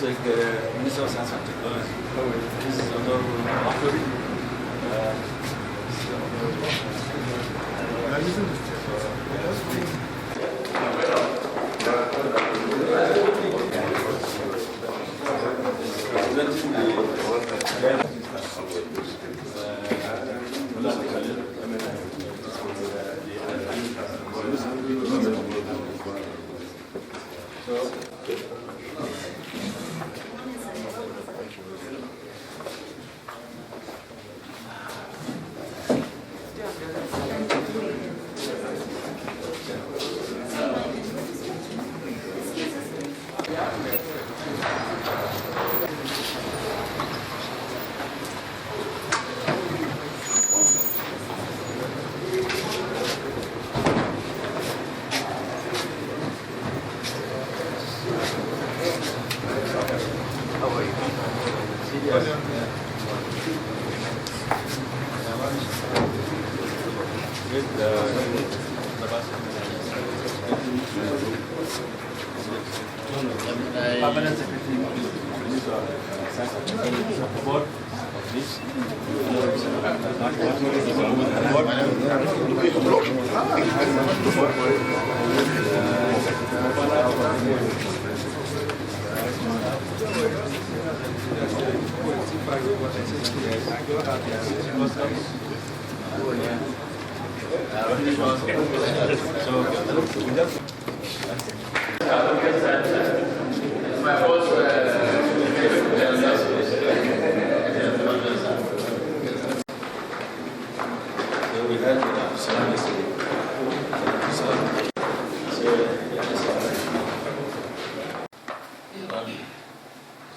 is like Minister of Science and Technology. This is Honorable Afori.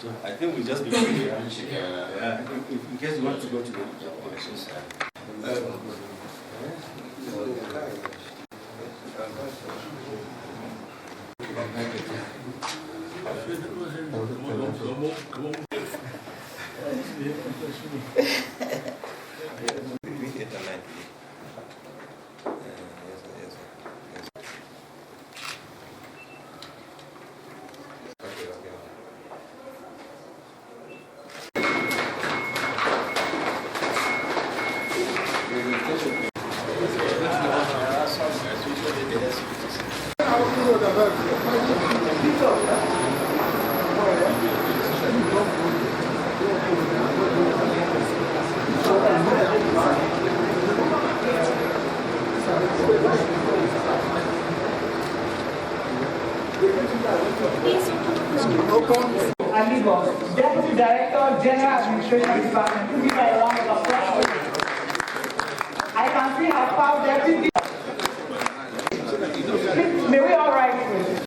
So I think we just be quick. Yeah, in case you want to go to the questions. Deputy Director, General Administration Department, to give her a round of applause. I can see how proud Deputy. May we all rise, please?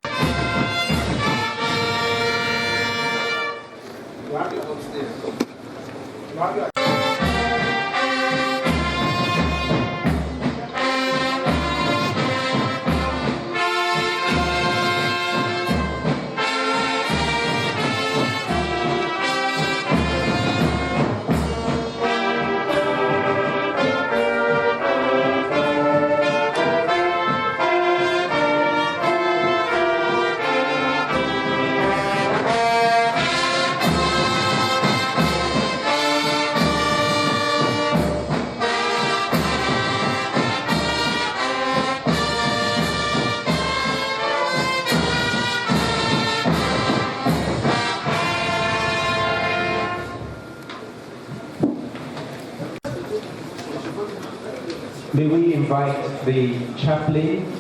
May we invite the chaplain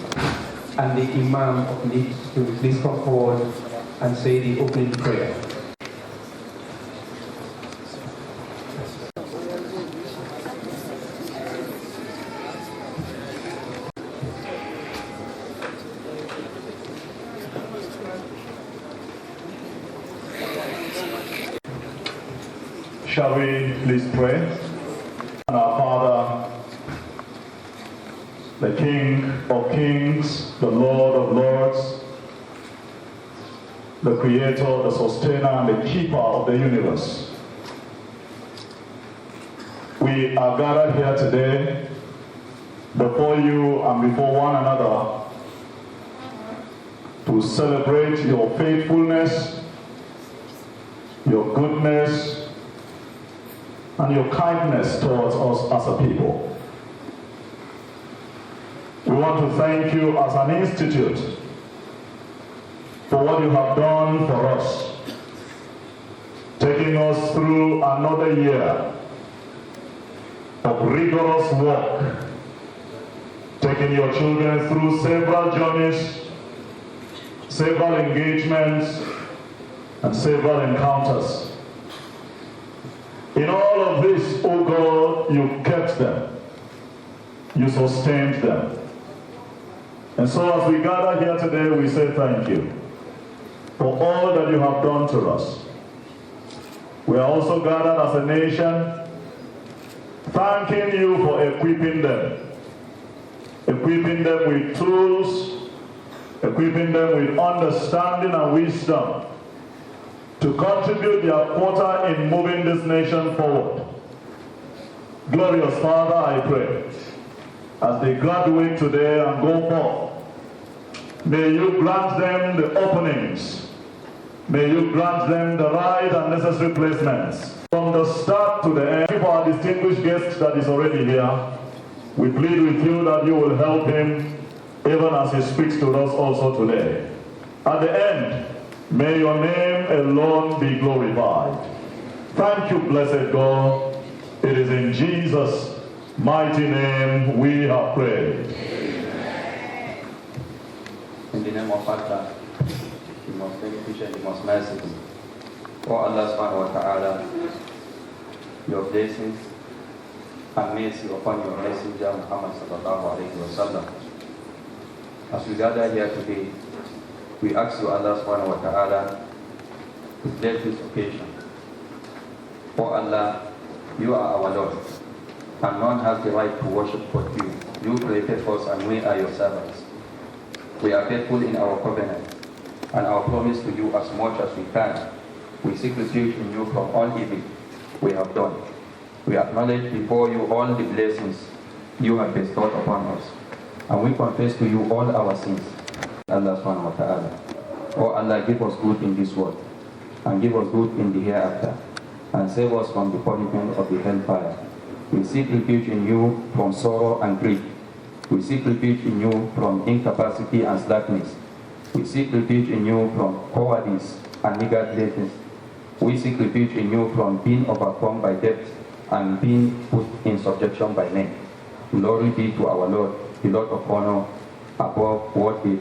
and the imam of Leeds to please come forward and say the opening prayer. Shall we please pray? Our Father, the King of Kings, the Lord of Lords, the Creator, the Sustainer, and the Keeper of the universe. We are gathered here today before you and before one another to celebrate your faithfulness your goodness, and your kindness towards us as a people. We want to thank you as an institute for what you have done for us, taking us through another year of rigorous work, taking your children through several journeys, several engagements, and several encounters. In all of this, O God, you kept them, you sustained them. And so as we gather here today, we say thank you for all that you have done to us. We are also gathered as a nation, thanking you for equipping them with tools, equipping them with understanding and wisdom to contribute their quota in moving this nation forward. Glorious Father, I pray, as they graduate today and go forth, may you grant them the openings, may you grant them the right and necessary placements. From the start to the end, for our distinguished guest that is already here, we plead with you that you will help him even as he speaks to us also today. At the end, may your name alone be glorified. Thank you, blessed God. It is in Jesus' mighty name we have prayed. In the name of Allah, the most beneficent, the most merciful. O Allah subhanahu wa ta'ala, your blessings and mercy upon your messenger Muhammad sallallahu alayhi wa sallam. As we gather here today, we ask you, Allah subhanahu wa ta'ala, to bless this occasion. O Allah, you are our Lord, and none has the right to worship but you. You created us and we are your servants. We are faithful in our covenant and our promise to you as much as we can. We seek refuge in you from all evil we have done. We acknowledge before you all the blessings you have bestowed upon us, and we confess to you all our sins. Allah subhanahu wa ta'ala. Oh Allah, give us good in this world, and give us good in the hereafter, and save us from the punishment of the hellfire. We seek refuge in you from sorrow and grief. We seek refuge in you from incapacity and slackness. We seek refuge in you from cowardice and negligence. We seek refuge in you from being overcome by death and being put in subjection by men. Glory be to our Lord, the Lord of honor, above what we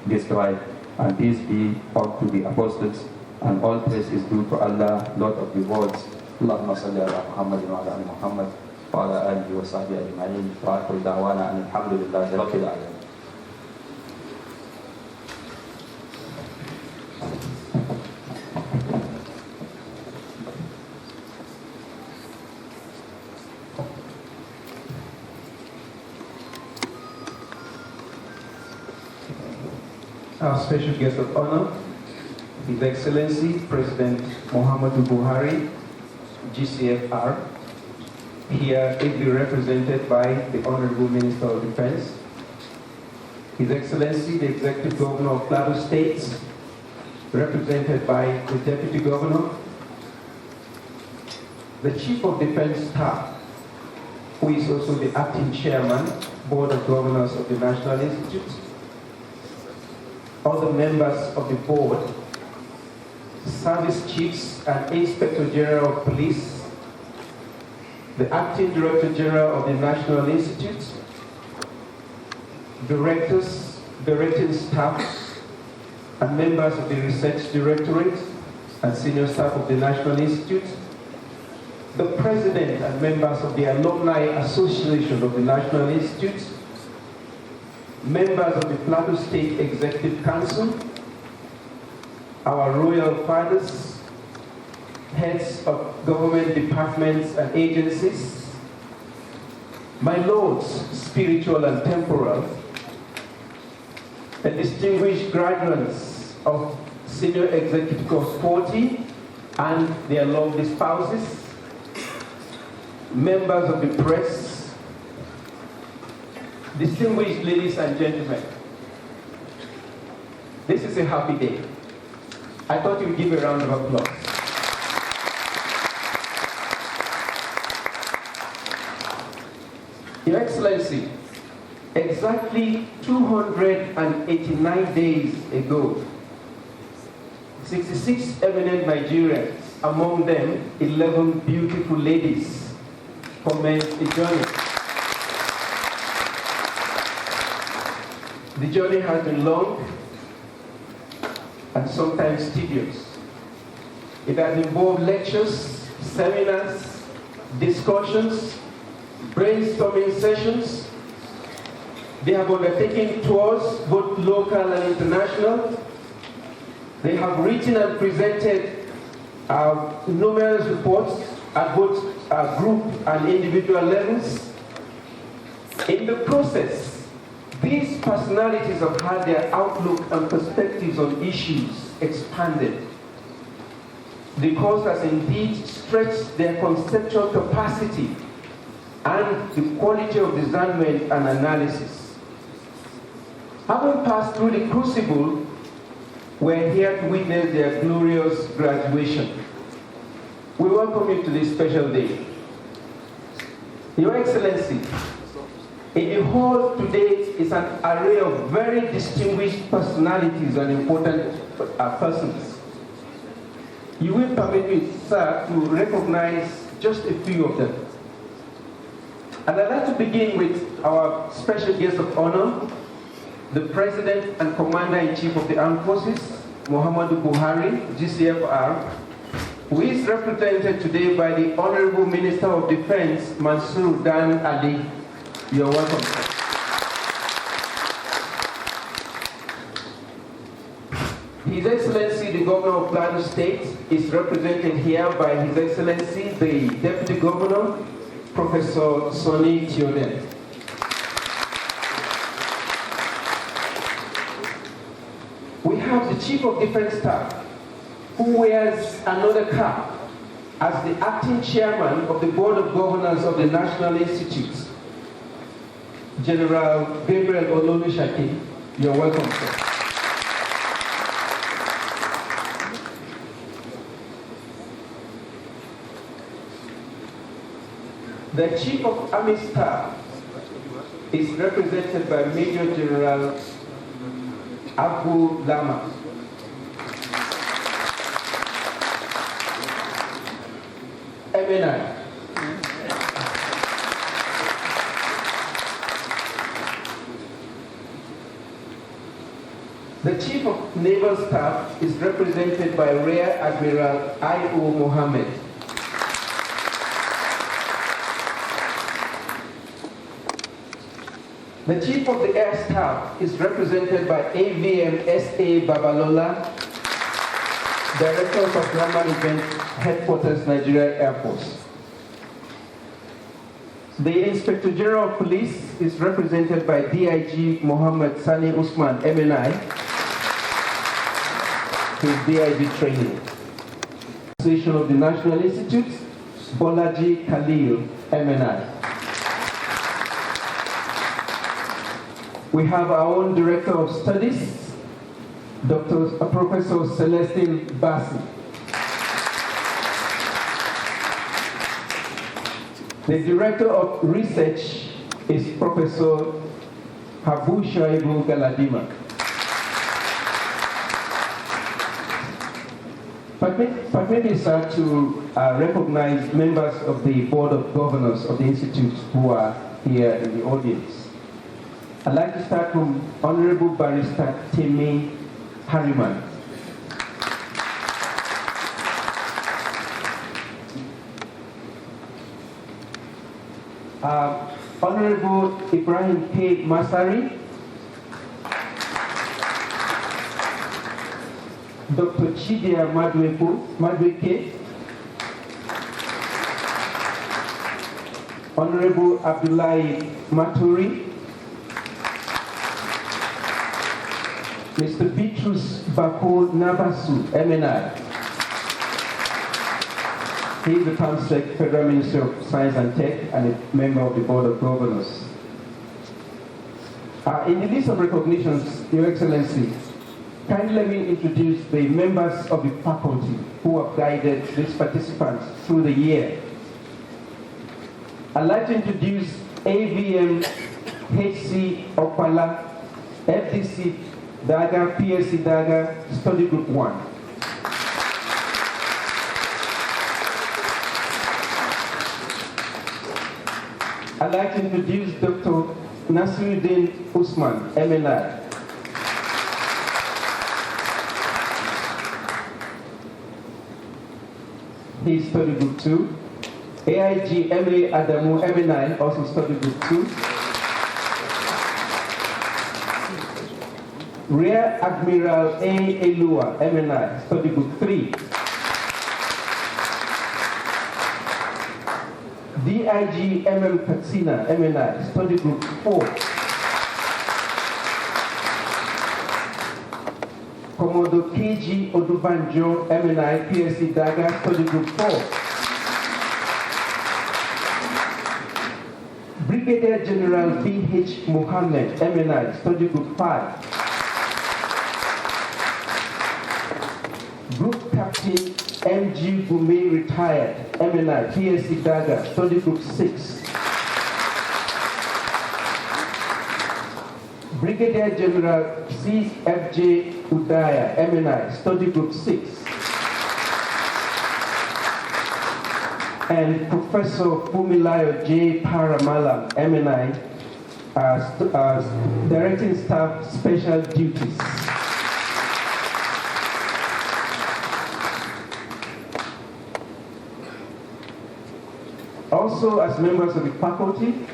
describe, and peace be unto the apostles, and all praise is due to Allah, Lord of the worlds. Allahumma salli ala Muhammadin wa ala ali Muhammad wa ala alihi wa sahbihi ajma'in wa akhiru da'wana alhamdulillahi rabbil alamin. Our special guest of honor, His Excellency President Muhammadu Buhari, GCFR, here ably represented by the Honorable Minister of Defense, His Excellency the Executive Governor of Plateau State, represented by the Deputy Governor, the Chief of Defense Staff, who is also the Acting Chairman, Board of Governors of the National Institute, other members of the board, service chiefs and Inspector General of Police, the Acting Director General of the National Institute, directors, directing staff, and members of the Research Directorate and senior staff of the National Institute, the President and members of the Alumni Association of the National Institute, members of the Plateau State Executive Council, our royal fathers, heads of government departments and agencies, my lords, spiritual and temporal, and distinguished graduates of Senior Executive Course 40 and their lovely spouses, members of the press, distinguished ladies and gentlemen, this is a happy day. I thought you'd give a round of applause. Your Excellency, exactly 289 days ago, 66 eminent Nigerians, among them 11 beautiful ladies, commenced a journey. The journey has been long and sometimes tedious. It has involved lectures, seminars, discussions, brainstorming sessions. They have undertaken tours, both local and international. They have written and presented numerous reports at both group and individual levels. In the process, these personalities have had their outlook and perspectives on issues expanded. The course has indeed stretched their conceptual capacity and the quality of discernment and analysis. Having passed through the crucible, we're here to witness their glorious graduation. We welcome you to this special day. Your Excellency, in the hall today is an array of very distinguished personalities and important persons. You will permit me, sir, to recognize just a few of them. And I'd like to begin with our special guest of honor, the President and Commander-in-Chief of the Armed Forces, Muhammadu Buhari, GCFR, who is represented today by the Honorable Minister of Defense, Mansour Dan Ali. You're welcome, sir. His Excellency, the Governor of Plateau State, is represented here by His Excellency, the Deputy Governor, Professor Sonny Theoden. We have the Chief of Defense Staff, who wears another cap as the acting chairman of the Board of Governors of the National Institutes, General Gabriel Olonushaki. You're welcome, sir. The Chief of Army Staff is represented by Major General Abu Lama. MNI. The Chief of Naval Staff is represented by Rear Admiral I.O. Mohammed. The Chief of the Air Staff is represented by AVM S.A. Babalola, Director of Plan Management, Headquarters, Nigeria Air Force. The Inspector General of Police is represented by DIG Mohammed Sani Usman, MNI, his DIG training. Association of the National Institutes, Bolaji Khalil, MNI. We have our own Director of Studies, Professor Celestine Bassi. The Director of Research is Professor Habu Shaibu Galadima. Permit me, sir, to recognize members of the Board of Governors of the Institute who are here in the audience. I'd like to start from Honorable Barrister Timmy Harriman. Honorable Ibrahim K. Masari, Dr. Chidia Madweke, Honorable Abdullahi Maturi, Mr. Bitrus Bako Nabasu, MNI. He is the PAMSEC, Federal Minister of Science and Tech, and a member of the Board of Governors. In the list of recognitions, Your Excellency, kindly let me introduce the members of the faculty who have guided these participants through the year. I'd like to introduce AVM HC Opala, FDC Daga, PSC Daga, Study Group 1. I'd like to introduce Dr. Nasiruddin Usman, MNI. He's Study Group 2. AIG MA Adamu, MNI, also Study Group 2. Rear Admiral A. Elua, MNI, Study Group 3. DIG MM Katsina, MNI, Study Group 4. Commodore KG Odubanjo, MNI, PSC Daga, Study Group 4. Brigadier General B.H. Mohammed, MNI, Study Group 5. Group Captain M.G. Gume, retired, MNI, PSC Daga, Study Group 6. Brigadier General C.F.J. Udaya, MNI, Study Group 6. And Professor Fumilayo J. Paramalam, MNI, Directing Staff Special Duties. Also, as members of the faculty,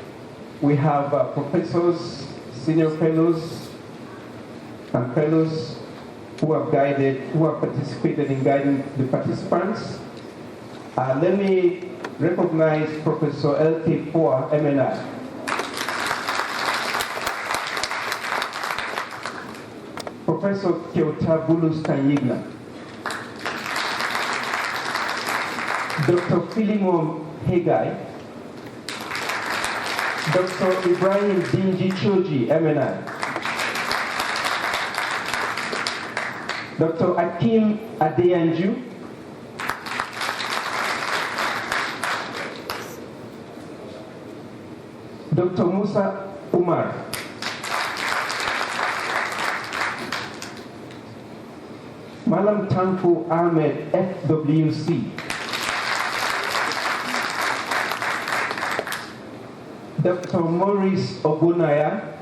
we have professors, senior fellows, and fellows who have participated in guiding the participants. Let me recognize Professor L.K. Poa, MNI. Professor Kyota Bulus Kanyigna. Dr. Philemon Hegai. Dr. Ibrahim Dinji Choji, MNI. Dr. Akim Adeyanju. Dr. Musa Umar. Malam Tanku Ahmed, FWC. Dr. Maurice Ogunaya.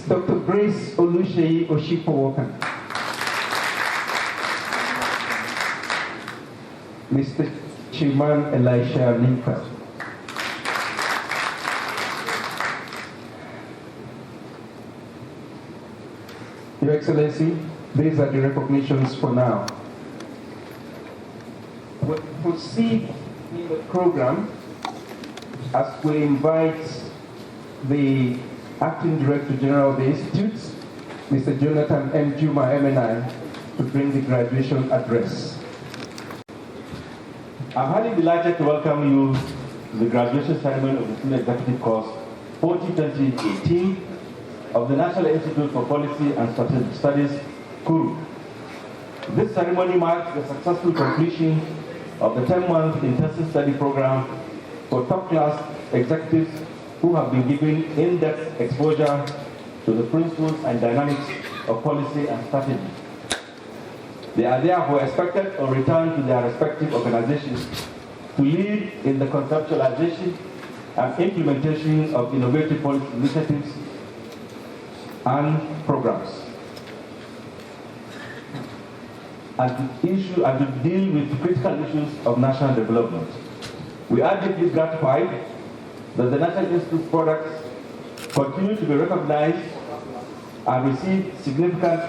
Dr. Grace Oluseyi Oshipowokan. Mr. Chiman Elisha Linka. Your Excellency, these are the recognitions for now. We'll proceed in the program as we invite the Acting Director General of the Institute, Mr. Jonathan M. Juma, MNI, to bring the graduation address. I'm highly delighted to welcome you to the graduation ceremony of the Senior Executive Course 2018 of the National Institute for Policy and Strategic Studies, KURU. This ceremony marks the successful completion of the 10-month intensive study program for top-class executives who have been given in-depth exposure to the principles and dynamics of policy and strategy. They are therefore expected to return to their respective organizations to lead in the conceptualization and implementation of innovative policy initiatives and programs, and to deal with critical issues of national development. We are deeply gratified that the National Institute products continue to be recognized and receive significant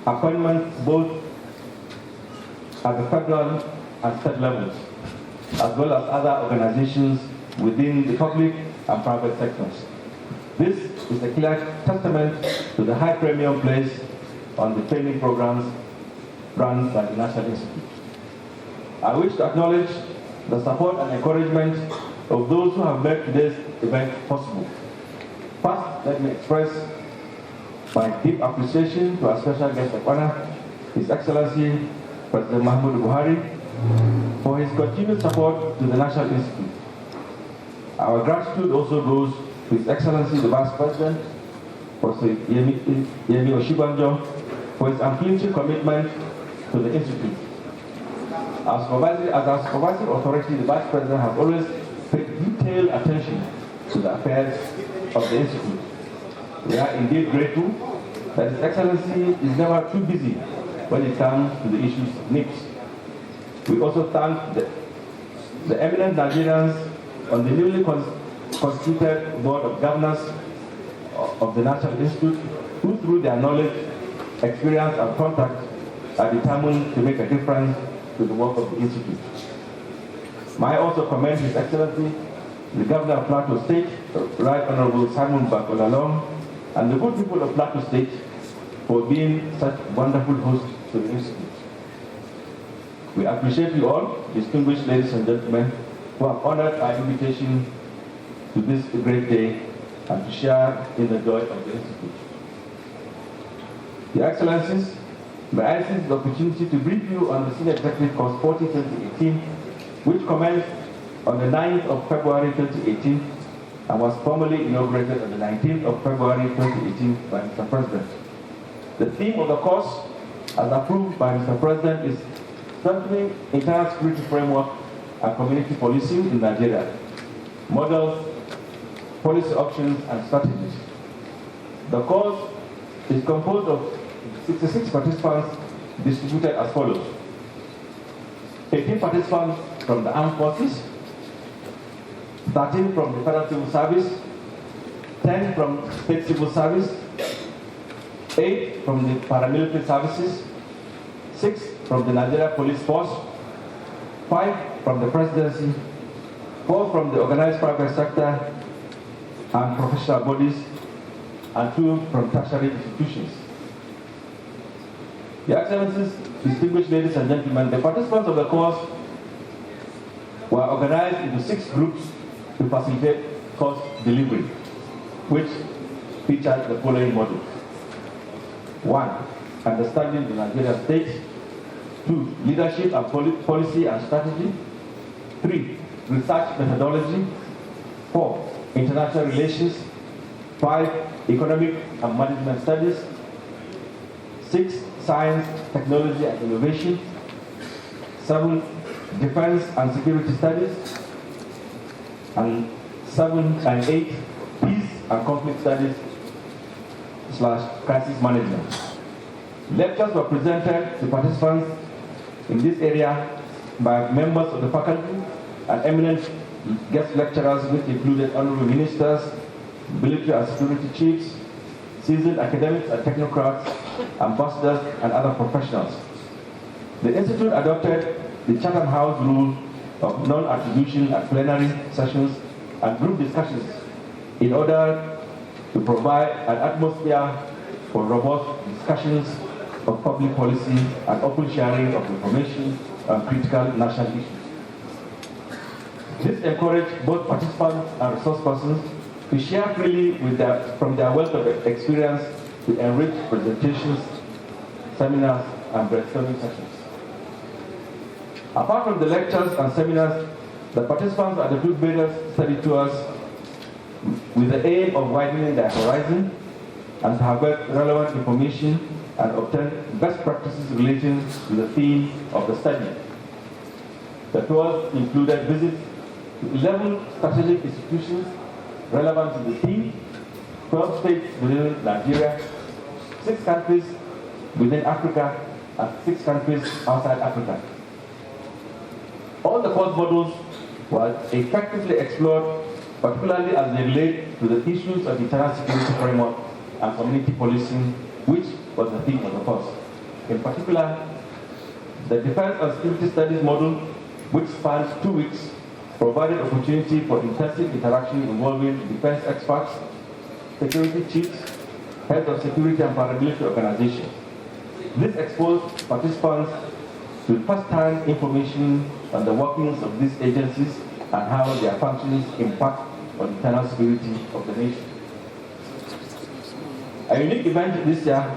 appointments both at the federal and state levels, as well as other organizations within the public and private sectors. This is a clear testament to the high premium placed on the training programs run by the National Institute. I wish to acknowledge the support and encouragement of those who have made today's event possible. First, let me express my deep appreciation to our special guest of honor, His Excellency President Muhammadu Buhari, for his continued support to the National Institute. Our gratitude also goes to His Excellency the Vice President, Professor Yemi Oshibanjo, for his unflinching commitment to the Institute. As our supervising authority, the Vice President has always paid detailed attention to the affairs of the Institute. We are indeed grateful that His Excellency is never too busy when it comes to the issues of NIPS. We also thank the eminent Nigerians on the newly constituted Board of Governors of the National Institute, who through their knowledge, experience and contact are determined to make a difference to the work of the Institute. May I also commend His Excellency, the Governor of Plateau State, Right Honorable Simon Bakolalong, and the good people of Plateau State for being such wonderful hosts to the Institute. We appreciate you all, distinguished ladies and gentlemen, who have honored our invitation to this great day and to share in the joy of the Institute. Your Excellencies, may I seize the opportunity to brief you on the Senior Executive Course 40-2018, which commenced on the 9th of February 2018 and was formally inaugurated on the 19th of February 2018 by Mr. President. The theme of the course, as approved by Mr. President, is strengthening internal security framework and community policing in Nigeria, models, policy options, and strategies. The course is composed of 66 participants distributed as follows: 18 participants from the armed forces, 13 from the Federal Civil Service, 10 from State Civil Service, 8 from the paramilitary services, 6 from the Nigeria Police Force, 5 from the Presidency, 4 from the organized private sector and professional bodies, and 2 from tertiary institutions. Your Excellencies, distinguished ladies and gentlemen, the participants of the course were organized into 6 groups to facilitate course delivery, which featured the following modules. 1. Understanding the Nigerian state. 2. Leadership and policy and strategy. 3. Research methodology. 4. International relations. 5. Economic and management studies. 6. Science, technology and innovation. 7. Defense and security studies. And 7 and 8. Peace and conflict studies / crisis management. Lectures were presented to participants in this area by members of the faculty and eminent guest lecturers, which included honorable ministers, military and security chiefs, seasoned academics and technocrats, ambassadors, and other professionals. The Institute adopted the Chatham House rule of non-attribution at plenary sessions and group discussions in order to provide an atmosphere for robust discussions of public policy and open sharing of information on critical national issues. This encouraged both participants and resource persons to share freely from their wealth of experience to enrich presentations, seminars, and brainstorming sessions. Apart from the lectures and seminars, the participants undertook various study tours with the aim of widening their horizon and to have relevant information and obtain best practices relating to the theme of the study. The tours included visits to 11 strategic institutions relevant to the theme, 12 states within Nigeria, 6 countries within Africa, and 6 countries outside Africa. All the course modules were effectively explored, particularly as they relate to the issues of internal security framework and community policing, which was the theme of the course. In particular, the Defense and Security Studies module, which spans 2 weeks, provided opportunity for intensive interaction involving defense experts, security chiefs, heads of security and paramilitary organizations. This exposed participants to first-hand information on the workings of these agencies and how their functions impact on internal security of the nation. A unique event this year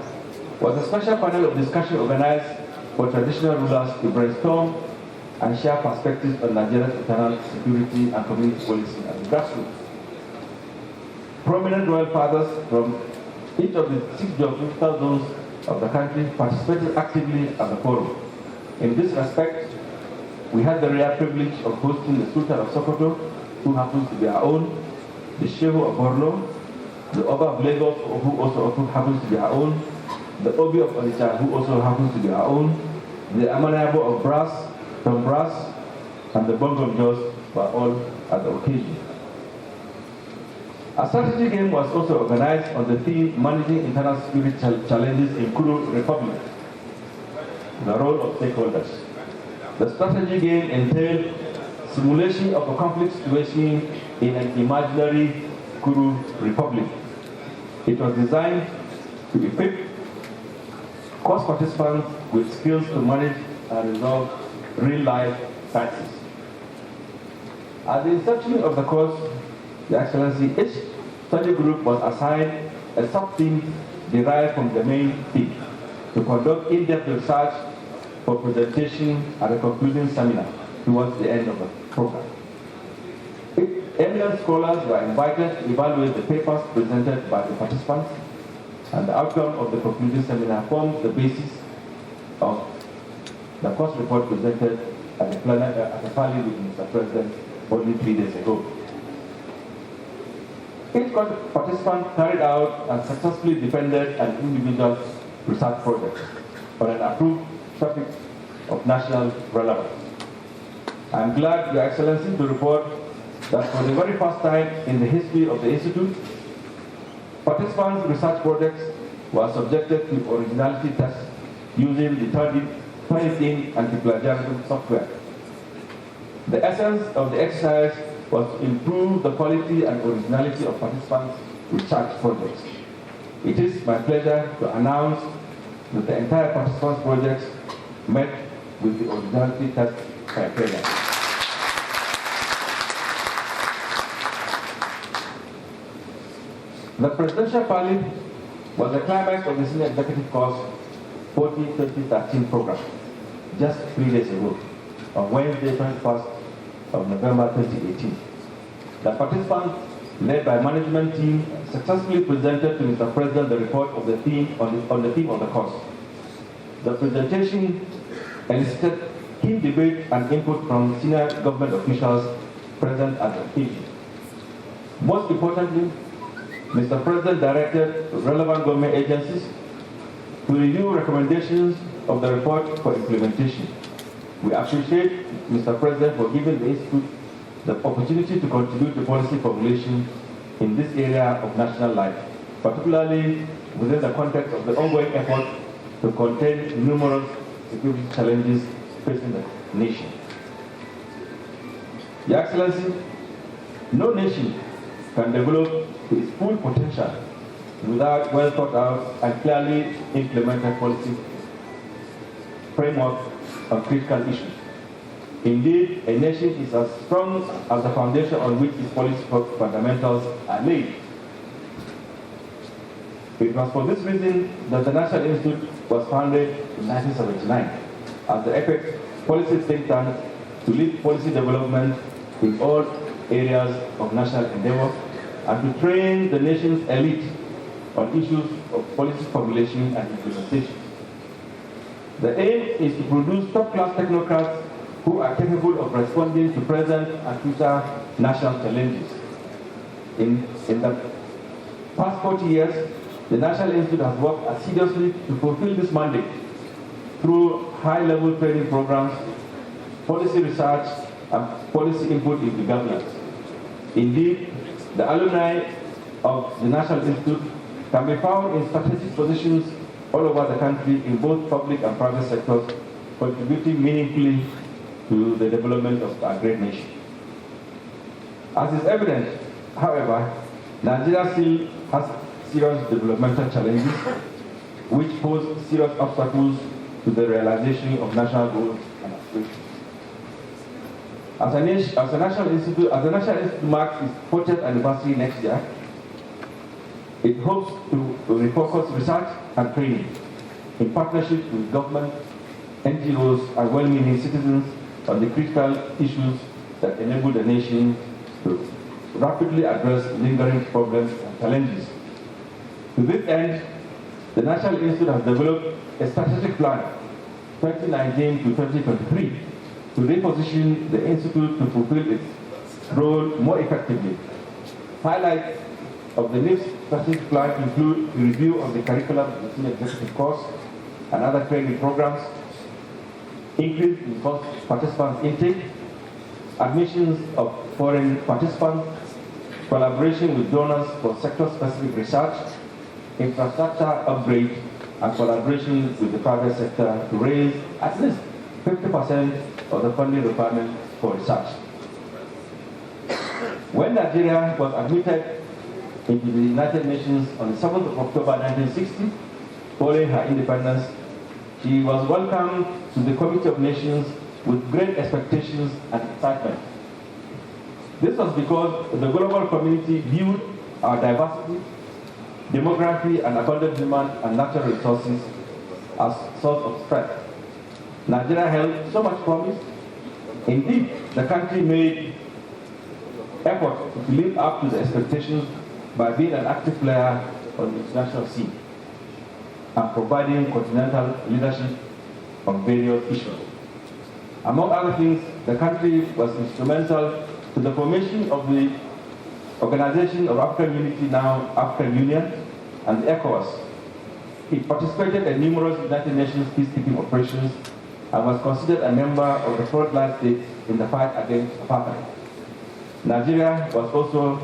was a special panel of discussion organized for traditional rulers to brainstorm and share perspectives on Nigeria's internal security and community policy at the grassroots. Prominent royal fathers from each of the 6 geographical zones of the country participated actively at the forum. In this respect, we had the rare privilege of hosting the Sultan of Sokoto, who happens to be our own, the Shehu of Borno, the Oba of Lagos, who also happens to be our own, the Obi of Onitsha, who also happens to be our own, the Amanabo of Brass, from Brass, and the Bongo of Jos were all at the occasion. A strategy game was also organized on the theme Managing Internal Security Challenges in Kuru Republic, the role of stakeholders. The strategy game entailed simulation of a conflict situation in an imaginary Kuru Republic. It was designed to equip course participants with skills to manage and resolve real-life crises. At the inception of the course, Your Excellency, each study group was assigned a sub-theme derived from the main theme to conduct in-depth research for presentation at a concluding seminar towards the end of the program. Eminent scholars were invited to evaluate the papers presented by the participants, and the outcome of the concluding seminar formed the basis of the course report presented at the plenary with Mr. President only 3 days ago. Each participant carried out and successfully defended an individual research project on an approved topic of national relevance. I am glad, Your Excellency, to report that for the very first time in the history of the Institute, participants' research projects were subjected to originality tests using the Turnitin anti-plagiarism software. The essence of the exercise was to improve the quality and originality of participants' research projects. It is my pleasure to announce that the entire participants' projects met with the originality test criteria. The presidential parley was the climax of the Senior Executive Course 40-2013 program just 3 days ago, on Wednesday, 21st of November 2018. The participants, led by management team, successfully presented to Mr. President the report of the theme on the theme of the course. The presentation elicited keen debate and input from senior government officials present at the occasion. Most importantly, Mr. President directed relevant government agencies to review recommendations of the report for implementation. We appreciate Mr. President for giving the Institute the opportunity to contribute to policy formulation in this area of national life, particularly within the context of the ongoing effort to contain numerous security challenges facing the nation. Your Excellency, no nation can develop to its full potential without well thought out and clearly implemented policy framework on critical issues. Indeed, a nation is as strong as the foundation on which its policy fundamentals are laid. It was for this reason that the National Institute was founded in 1979 as the apex policy think tank to lead policy development in all areas of national endeavor and to train the nation's elite on issues of policy formulation and implementation. The aim is to produce top-class technocrats who are capable of responding to present and future national challenges. In the past 40 years, the National Institute has worked assiduously to fulfill this mandate through high-level training programs, policy research, and policy input into governance. Indeed, the alumni of the National Institute can be found in strategic positions all over the country in both public and private sectors, contributing meaningfully to the development of our great nation. As is evident, however, Nigeria still has serious developmental challenges which pose serious obstacles to the realization of national goals and aspirations. As the National Institute marks its 40th anniversary next year, It hopes to refocus research and training in partnership with government, NGOs, and well-meaning citizens on the critical issues that enable the nation to rapidly address lingering problems and challenges. To this end, the National Institute has developed a strategic plan 2019 to 2023 to reposition the Institute to fulfill its role more effectively. Highlights of the NIST strategic plan include the review of the curriculum of the senior executive course and other training programs, increase in participant intake, admissions of foreign participants, collaboration with donors for sector-specific research, infrastructure upgrade, and collaboration with the private sector to raise at least 50% of the funding requirement for research. When Nigeria was admitted into the United Nations on the 7th of October 1960, following her independence, she was welcomed to the Committee of Nations with great expectations and excitement. This was because the global community viewed our diversity, demography, and abundant human and natural resources as source of strength. Nigeria held so much promise. Indeed, the country made effort to live up to the expectations by being an active player on the international scene and providing continental leadership on various issues. Among other things, the country was instrumental to the formation of the Organization of African Unity, now African Union, and the ECOWAS. It participated in numerous United Nations peacekeeping operations and was considered a member of the frontline states in the fight against apartheid. Nigeria was also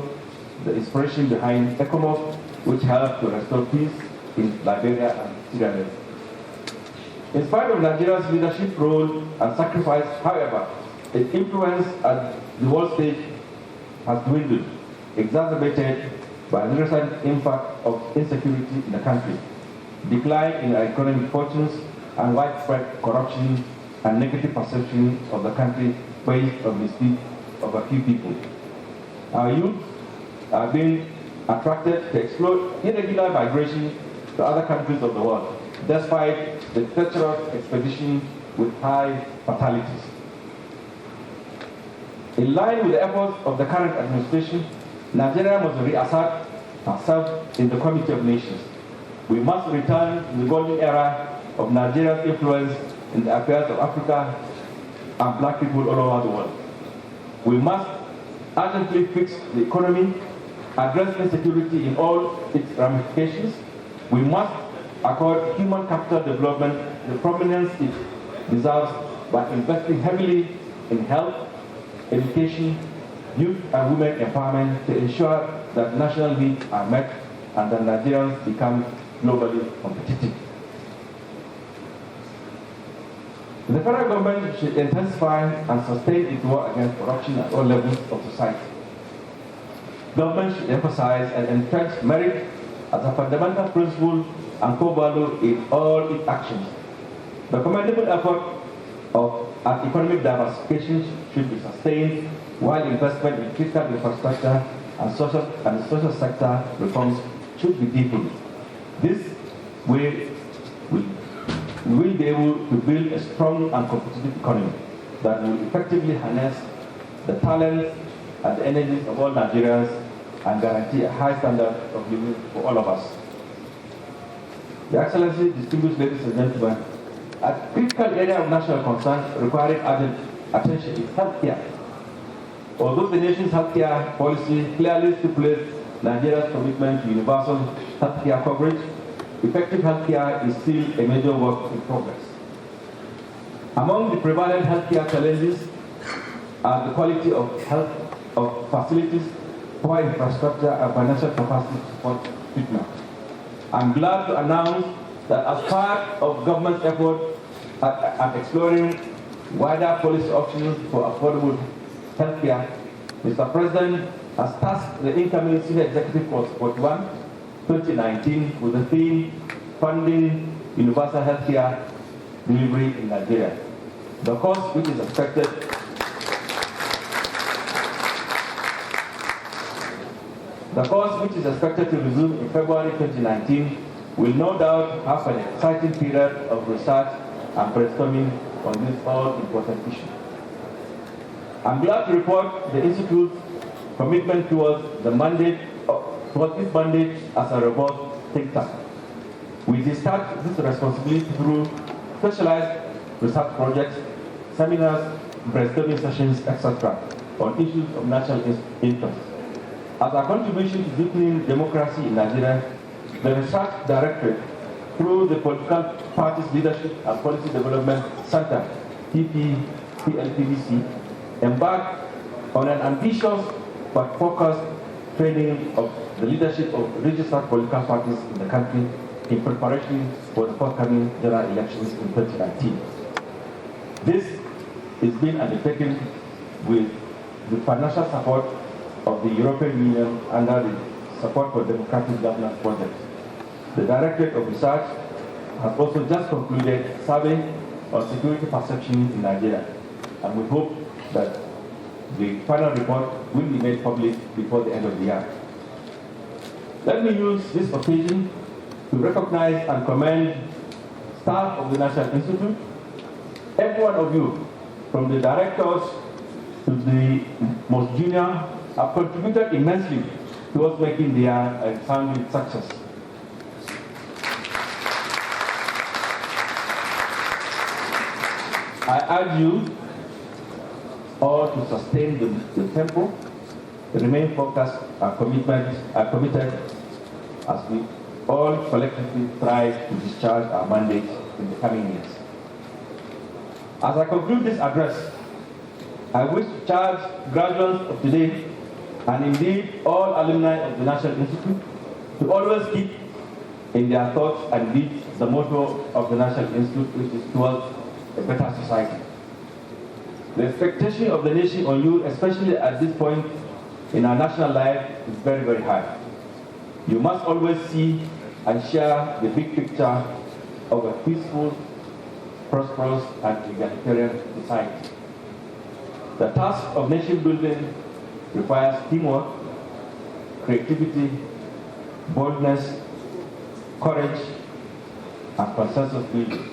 the inspiration behind ECOMOG, which helped to restore peace in Liberia and Sierra Leone. In spite of Nigeria's leadership role and sacrifice, however, its influence at the world stage has dwindled, exacerbated by the recent impact of insecurity in the country, decline in our economic fortunes, and widespread corruption and negative perception of the country based on the speed of a few people. Our youth are being attracted to explore irregular migration to other countries of the world, despite the treacherous expedition with high fatalities. In line with the efforts of the current administration, Nigeria must reassert herself in the Committee of Nations. We must return to the golden era of Nigeria's influence in the affairs of Africa and black people all over the world. We must urgently fix the economy, address insecurity in all its ramifications. We must accord human capital development the prominence it deserves by investing heavily in health, education, youth and women empowerment to ensure that national needs are met and that Nigerians become globally competitive. The federal government should intensify and sustain its war against corruption at all levels of society. Government should emphasize and entrench merit as a fundamental principle and core value in all its actions. The commendable effort at economic diversification should be sustained, while investment in critical infrastructure and social sector reforms should be deepened. This way, we will be able to build a strong and competitive economy that will effectively harness the talents and the energies of all Nigerians and guarantee a high standard of living for all of us. Your Excellency, distinguished ladies and gentlemen, a critical area of national concern requiring urgent attention is healthcare. Although the nation's healthcare policy clearly stipulates Nigeria's commitment to universal healthcare coverage, effective healthcare is still a major work in progress. Among the prevalent healthcare challenges are the quality of health of facilities, poor infrastructure, and financial capacity to support treatment. I'm glad to announce that as part of government's effort at exploring wider policy options for affordable healthcare, Mr. President has tasked the incoming Senior Executive Course 41, 2019 with the theme Funding Universal Healthcare Delivery in Nigeria. The course, which is expected The course, which is expected to resume in February 2019, will no doubt have an exciting period of research and brainstorming on this all-important issue. I'm glad to report the Institute's commitment towards this mandate as a robust think tank. We discharge this responsibility through specialized research projects, seminars, brainstorming sessions, etc., on issues of national interest. As a contribution to deepening democracy in Nigeria, the Research Directorate, through the Political Parties Leadership and Policy Development Center, PLPDC, embarked on an ambitious but focused training of the leadership of registered political parties in the country in preparation for the forthcoming general elections in 2019. This is being undertaken with the financial support of the European Union under the Support for Democratic Governance project. The Directorate of Research has also just concluded a survey on security perception in Nigeria, and we hope that the final report will be made public before the end of the year. Let me use this occasion to recognize and commend staff of the National Institute. Every one of you, from the directors to the most junior, have contributed immensely towards making their exam success. I urge you all to sustain the tempo, remain focused and committed as we all collectively strive to discharge our mandate in the coming years. As I conclude this address, I wish to charge graduates of today, and indeed all alumni of the National Institute, to always keep in their thoughts and deeds the motto of the National Institute, which is towards a better society. The expectation of the nation on you, especially at this point in our national life, is very, very high. You must always see and share the big picture of a peaceful, prosperous, and egalitarian society. The task of nation building requires teamwork, creativity, boldness, courage, and consensus building.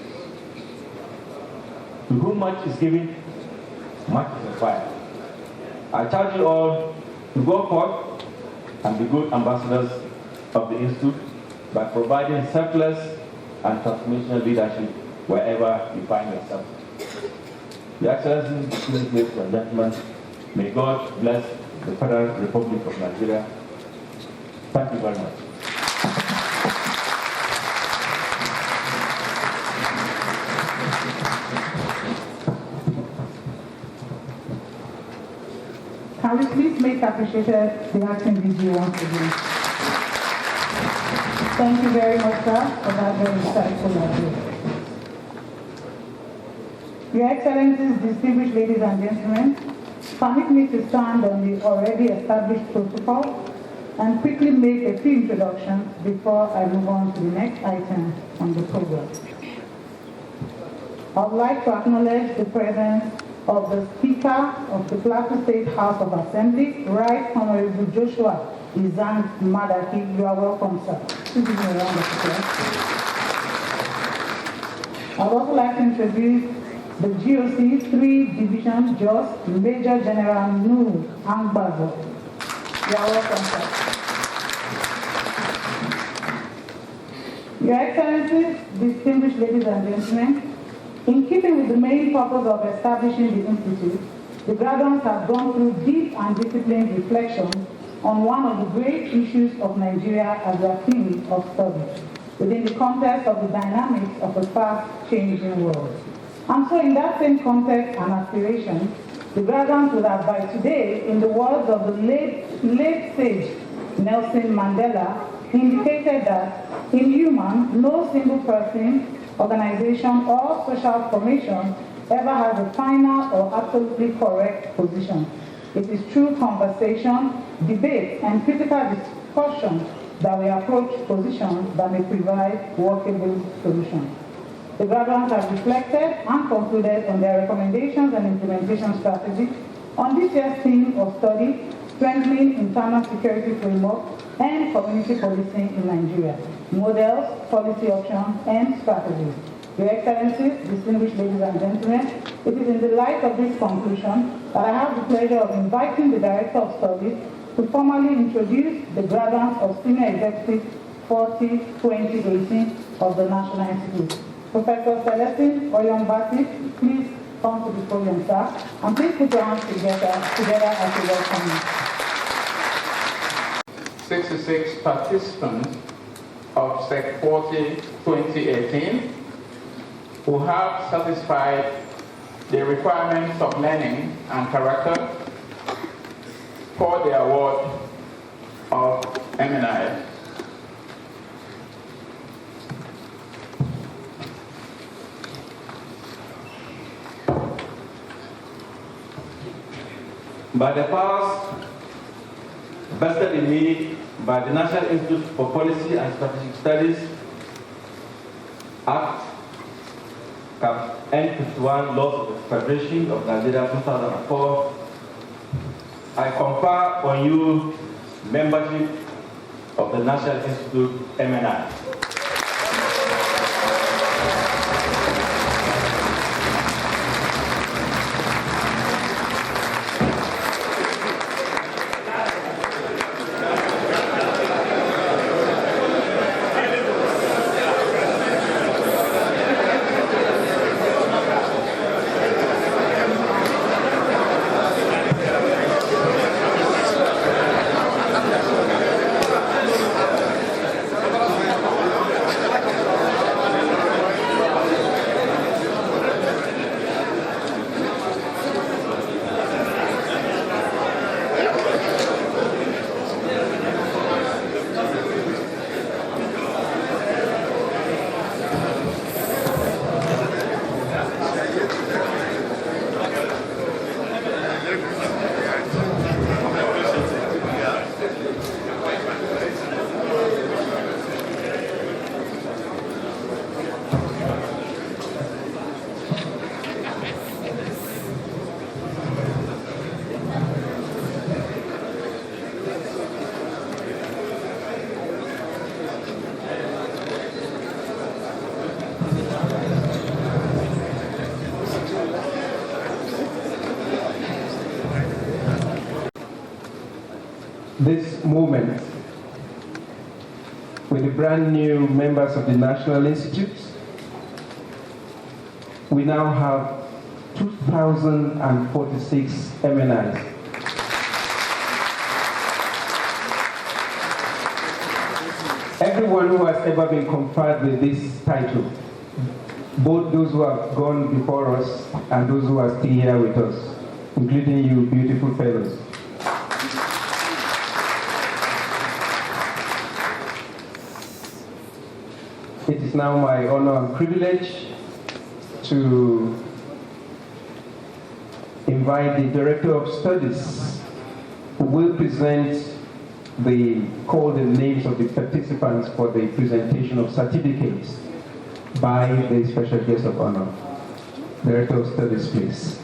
To whom much is given, much is required. I charge you all to go forth and be good ambassadors of the Institute by providing selfless and transformational leadership wherever you find yourself. Your Excellencies, distinguished ladies and gentlemen, may God bless the Federal Republic of Nigeria. Thank you very much. Can we please make appreciated the acting DG once again? Thank you very much, sir, for that very insightful address. Your Excellencies, distinguished ladies and gentlemen, permit me to stand on the already established protocol and quickly make a few introductions before I move on to the next item on the program. I would like to acknowledge the presence of the Speaker of the Plateau State House of Assembly, Right Honorable Joshua Izan Madaki. You are welcome, sir. Please give me a round of applause. I would also like to introduce the GOC 3 Division Judge, Major General Nuhu Angbazo. You are welcome, sir. Your Excellencies, distinguished ladies and gentlemen, in keeping with the main purpose of establishing the Institute, the graduates have gone through deep and disciplined reflection on one of the great issues of Nigeria as their theme of study, within the context of the dynamics of a fast-changing world. And so in that same context and aspiration, the graduates would have by today, in the words of the late sage Nelson Mandela, indicated that in human, no single person, organization, or social formation ever has a final or absolutely correct position. It is through conversation, debate, and critical discussion that we approach positions that may provide workable solutions. The graduates have reflected and concluded on their recommendations and implementation strategy on this year's theme of study, strengthening internal security framework and community policing in Nigeria, models, policy options, and strategies. Your Excellencies, distinguished ladies and gentlemen, it is in the light of this conclusion that I have the pleasure of inviting the Director of Studies to formally introduce the graduates of Senior Executive 40-2018 of the National Institute. Professor Celestine Oyonbasi, please come to the podium, sir, and please put your hands together as a welcome. 66 participants of SEC 40-2018 who have satisfied the requirements of learning and character for the award of MNI. By the powers vested in me by the National Institute for Policy and Strategic Studies, Act Cap N51, Laws of the Federation of Nigeria 2004, I confer on you membership of the National Institute MNI. This moment, with the brand new members of the National Institute, we now have 2,046 MNIs. Everyone who has ever been conferred with this title, both those who have gone before us and those who are still here with us, including you beautiful fellows. It is now my honor and privilege to invite the Director of Studies, who will call the names of the participants for the presentation of certificates by the special guest of honor. Director of Studies, please.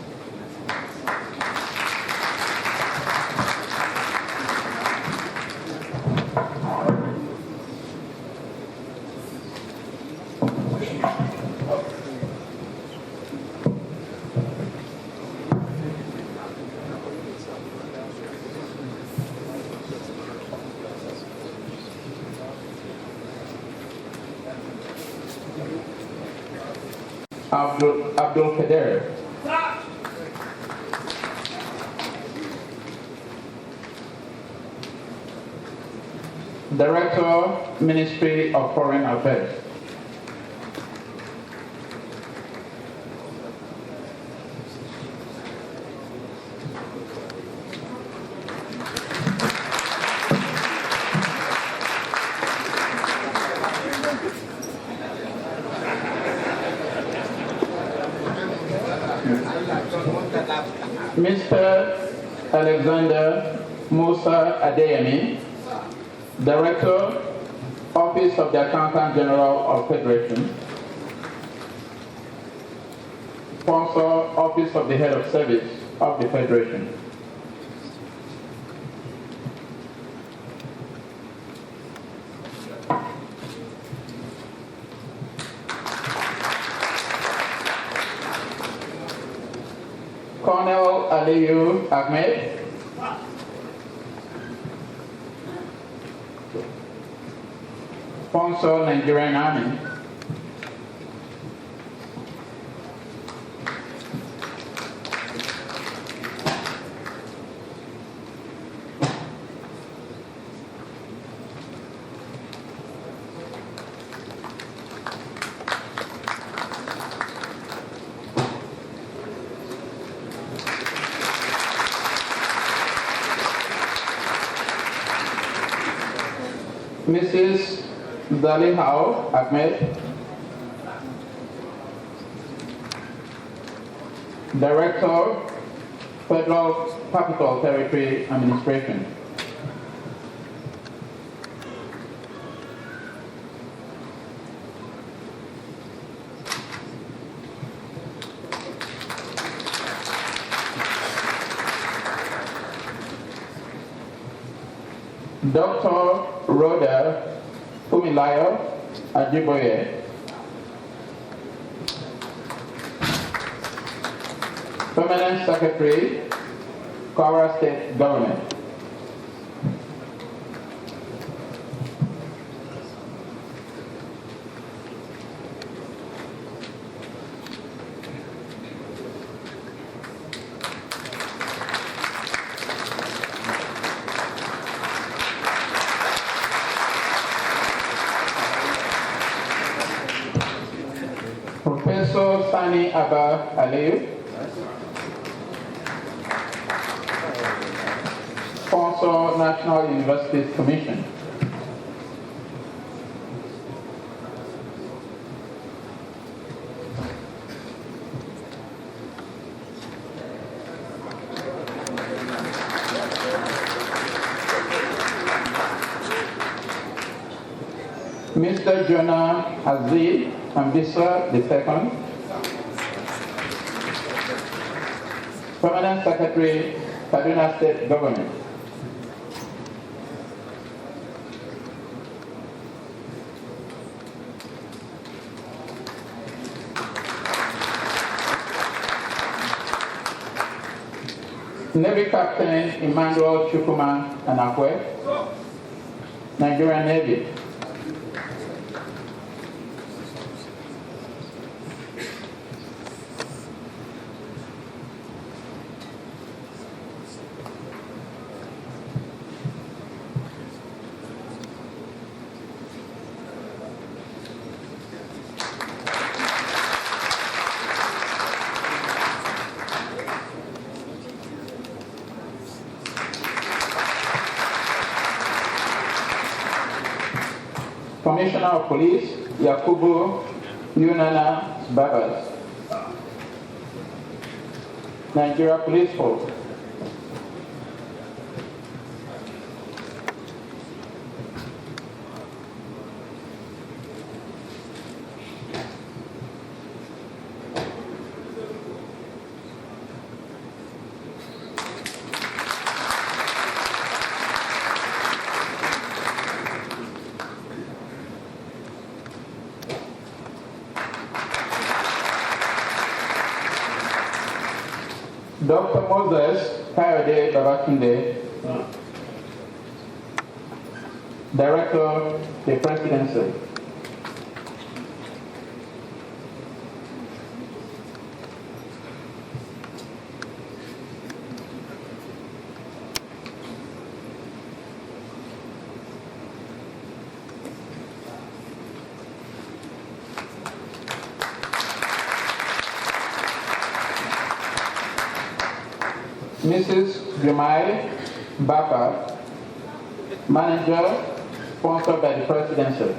Abdul Kader. Director, Ministry of Foreign Affairs. Mr. Alexander Musa Adeyemi, Director, Office of the Accountant General of Federation, Sponsor, Office of the Head of Service of the Federation. Colonel Aliyu Ahmed. Sponsor Nigerian Army. Mrs. Zalihao Ahmed, Director, Federal Capital Territory Administration. Dr. Rhoda Fumilayo Ajiboye, Permanent Secretary, Kwara State Government. Professor Sani Abba Aliyu, Sponsor National Universities Commission. Mr. Jonah Aziz Ambisa II, Permanent Secretary, Kaduna State Government. Navy Captain Emmanuel Chukuma Anakwe, Nigerian Navy. Commissioner of Police, Yakubu Yunana Babas, Nigeria Police Force. Dr. Moses Kayode Babatunde, Director, the Presidency. Mrs. Jumai Baba, Manager, sponsored by the Presidency.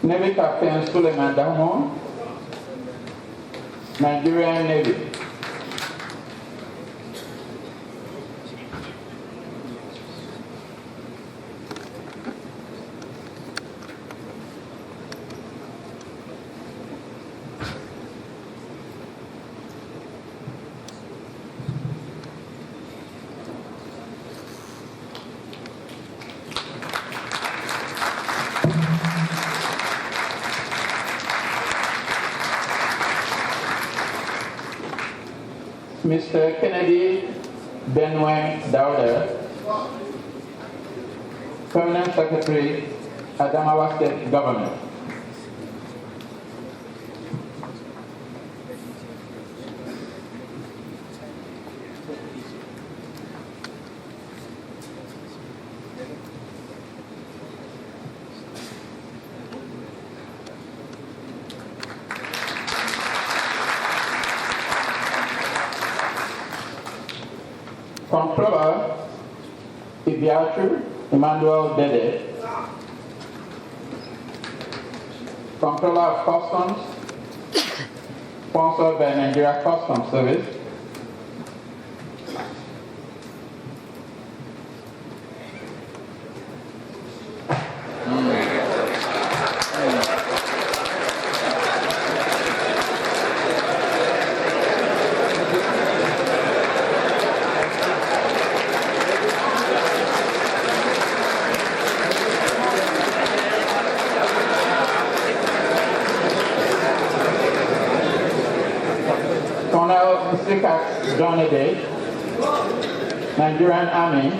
Navy Captain Suleiman Dahmon, Nigerian Navy. Mr. Kennedy Benway Dauda, Permanent Secretary, Adamawa State Government. Comptroller Ibiatu Emmanuel Dede, Comptroller of Customs, sponsored by Nigeria Customs Service, Colonel Nsikat Johnny Day, Nigerian Army,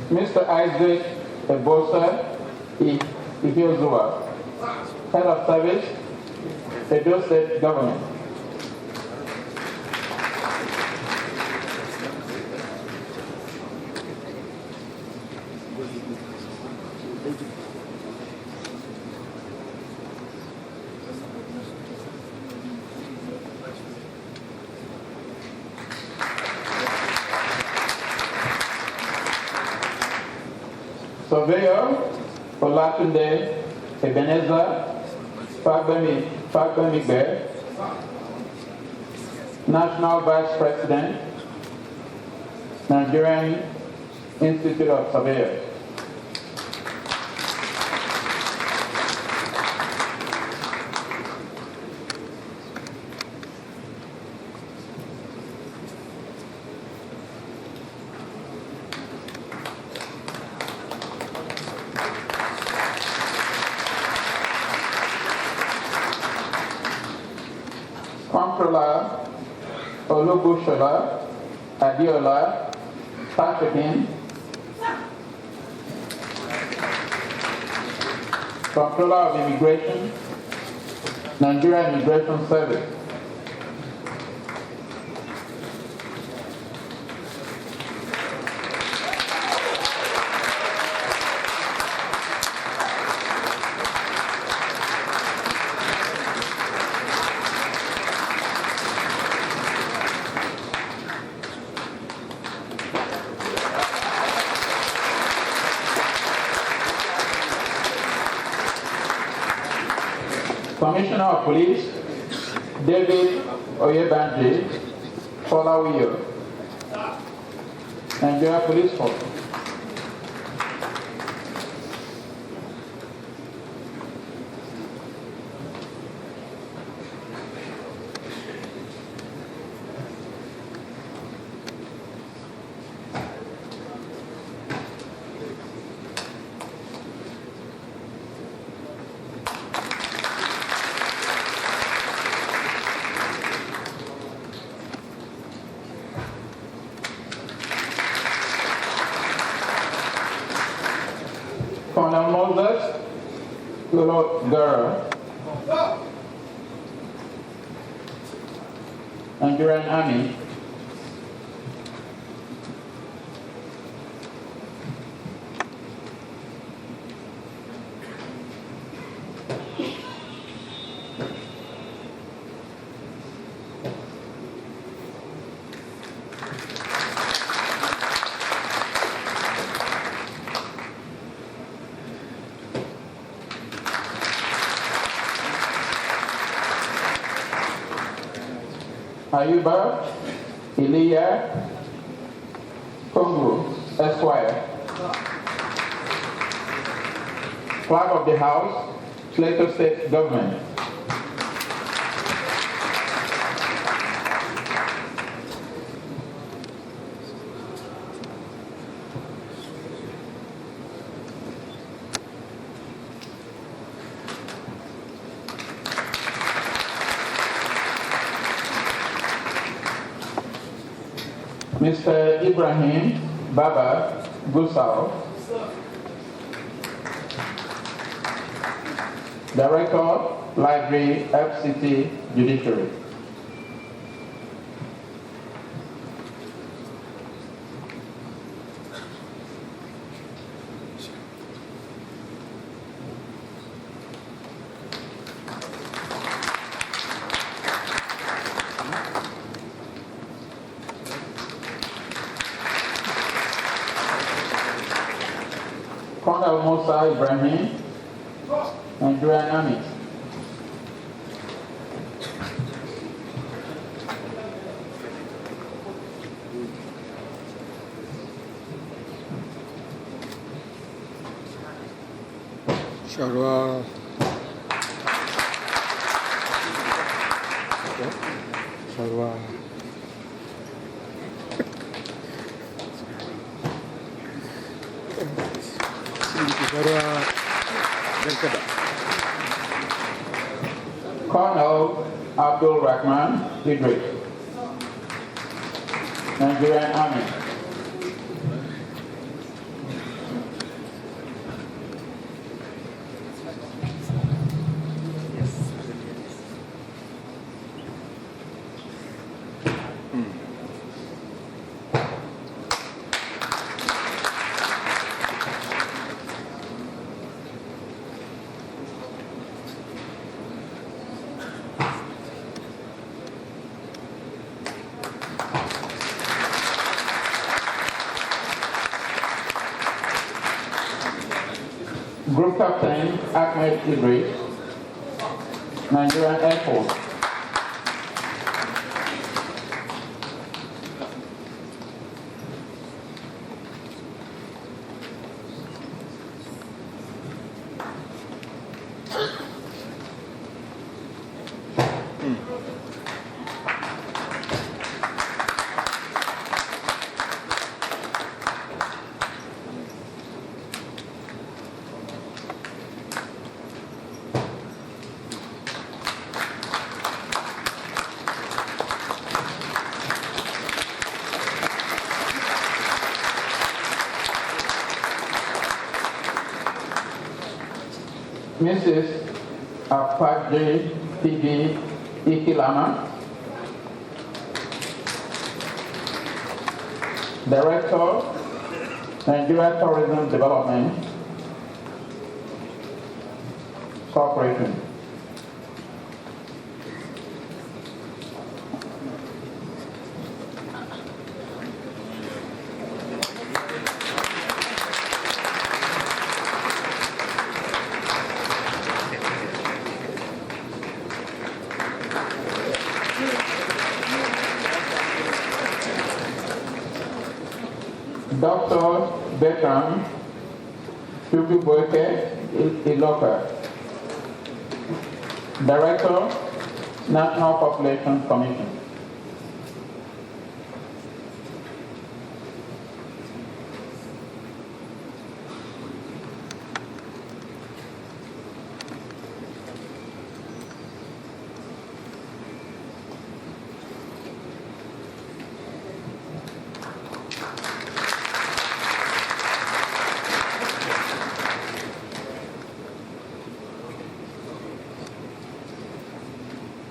Mr. Isaac Ebosa Ihiozua, Head of Service, Edo State Government. Surveyor Olatunde Ebenezer Fagbemigbe, National Vice President, Nigerian Institute of Surveyors. Comptroller Olugushola Adiola Patrikin, Comptroller of Immigration, Nigeria Immigration Service. Commissioner of Police, David Oyebanji Folawiyo, Nigeria Police Force. Colonel Moses Lolo-Gura, Nigerian Army. Ayuba Iliya Kongo, Esquire. Clerk of the House, Plateau State Government. Mr. Ibrahim Baba Gusau, Director, Library, FCT Judiciary. Colonel Musa Ibrahim, Nigerian Army. Sharwa. Sharwa. Colonel Abdul Rahman Idris, Nigerian Army. Group Captain Ahmed Idris, Nigerian Air Force. Mrs. Apaje P.D. Ikilama, Director, Nigeria Tourism Development Corporation. Dr. Bertrand Chukwubueke Iloka, Director, National Population Commission.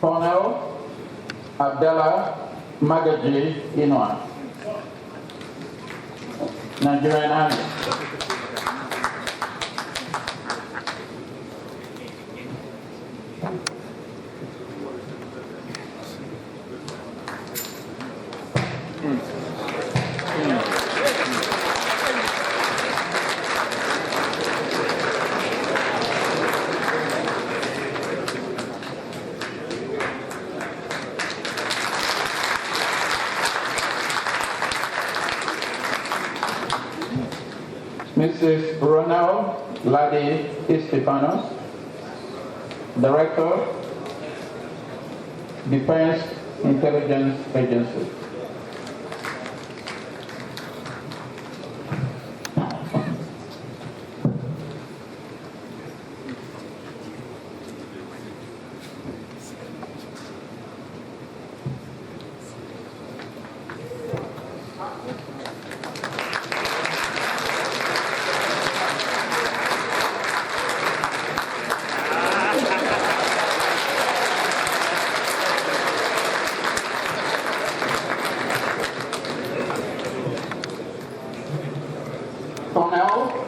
Colonel Abdallah Magaji Inouye, Nigerian Army. Ladi Estefanos, Director, Defense Intelligence Agency. Colonel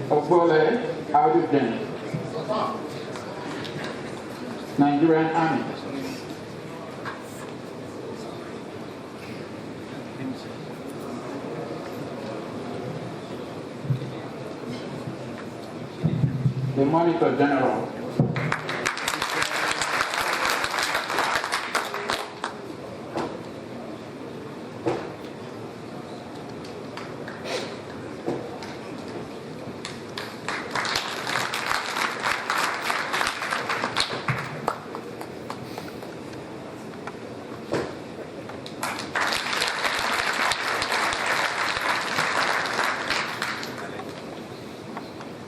Obole Audubon, Nigerian Army. The Monitor General.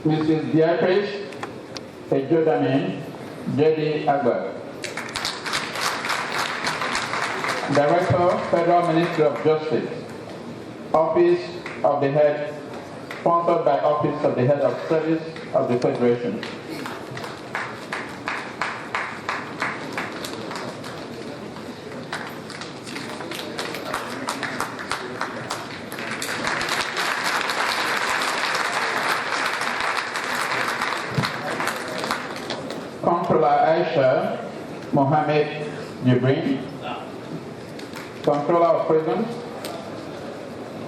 Mrs. Beatrice Ejodamin Jedi Agba, Director, Federal Ministry of Justice, Office of the Head, sponsored by Office of the Head of Service of the Federation. Controller Aisha Mohammed Jibrin, Controller of Prisons,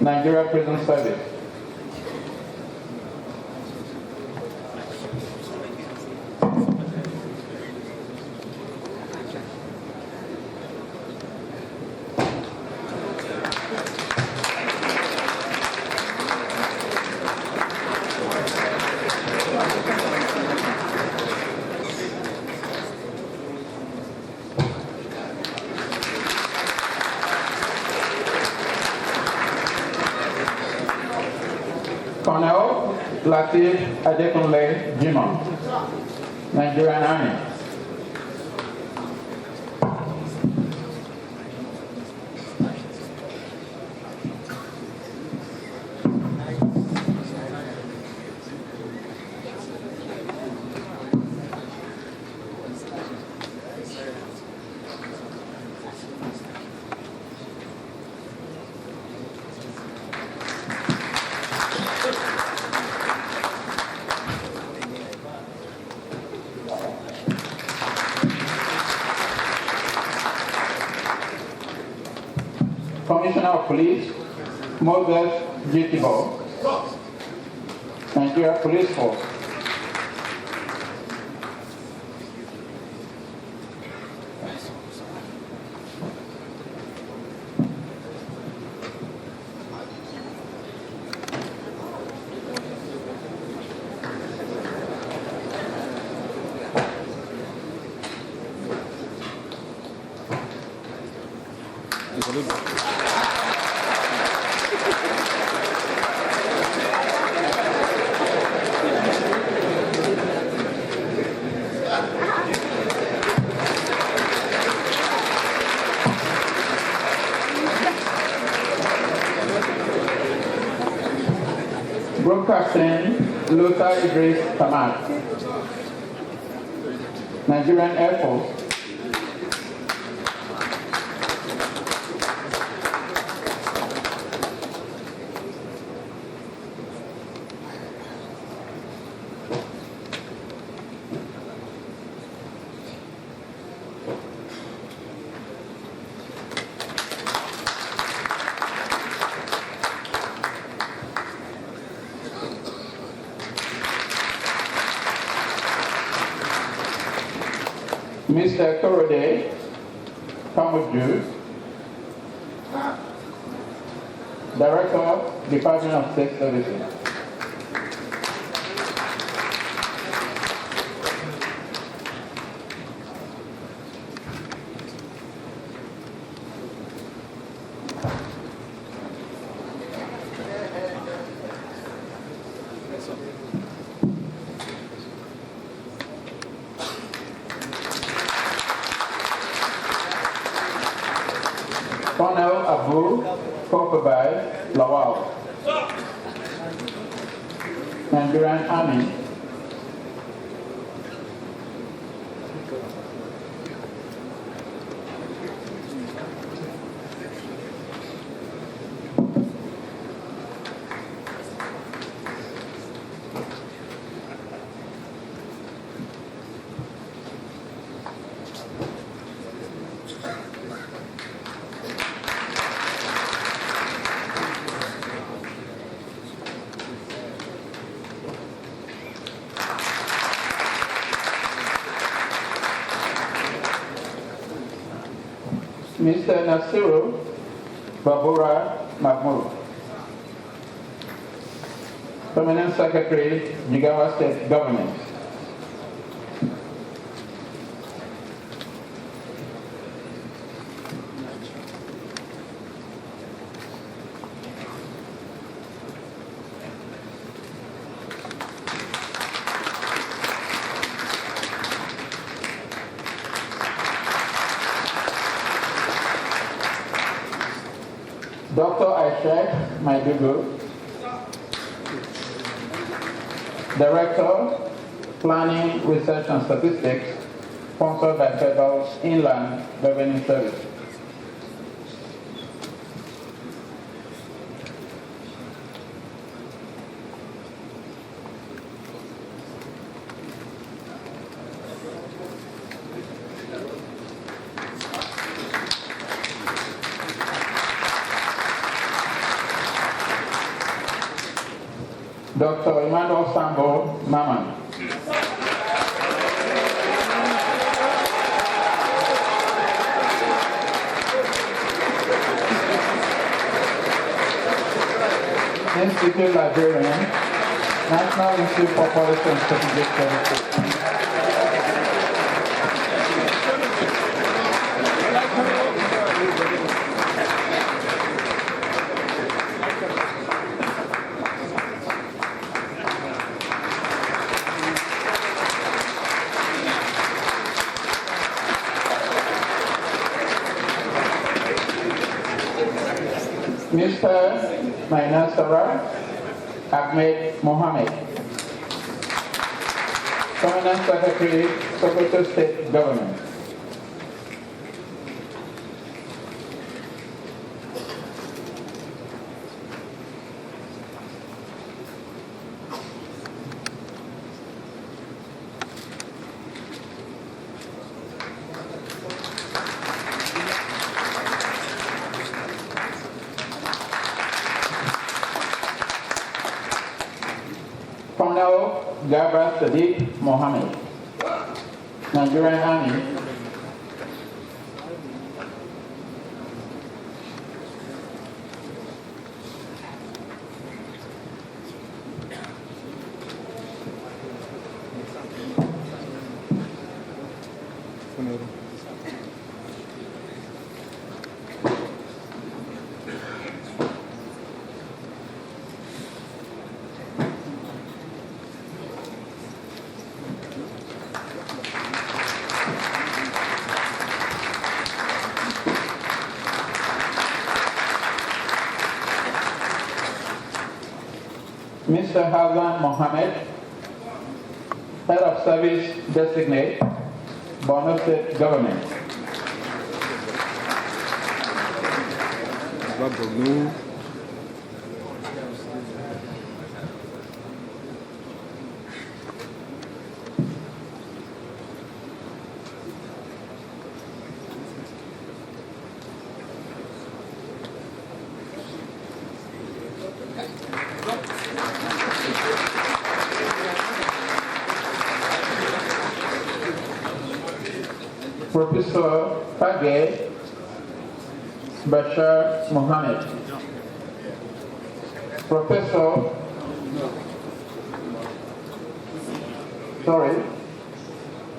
Nigeria Prison Service. Colonel Latif Adekunle Jimon, Nigerian Army. Commissioner of Police, Moses Jitibo, Nigeria Police Force. Broadcasting Lothar Idris Kamat, Nigerian Air Force. Mr. Korode Kamuju, Director, Department of State Services. Abu Kofabai Lawal. Nigerian Army. Mr. Nasiru Babura Mahmoud, Permanent Secretary, Jigawa State Government. Dr. Aishek Maidugu, Director, Planning, Research and Statistics, sponsored by Federal Inland Revenue Service. Dr. Emmanuel Sambo Maman. Institute Librarian, National Institute for Policy and Strategic Services. Mr. Mainasara Ahmed Mohammed, Permanent Secretary, Sokoto State Government. Colonel Gabra Sadiq Mohammed, Nigerian Army. Mr. Hazan Mohammed, Head of Service Designate, Borno State Government. Professor Fageh Bashar Mohammed,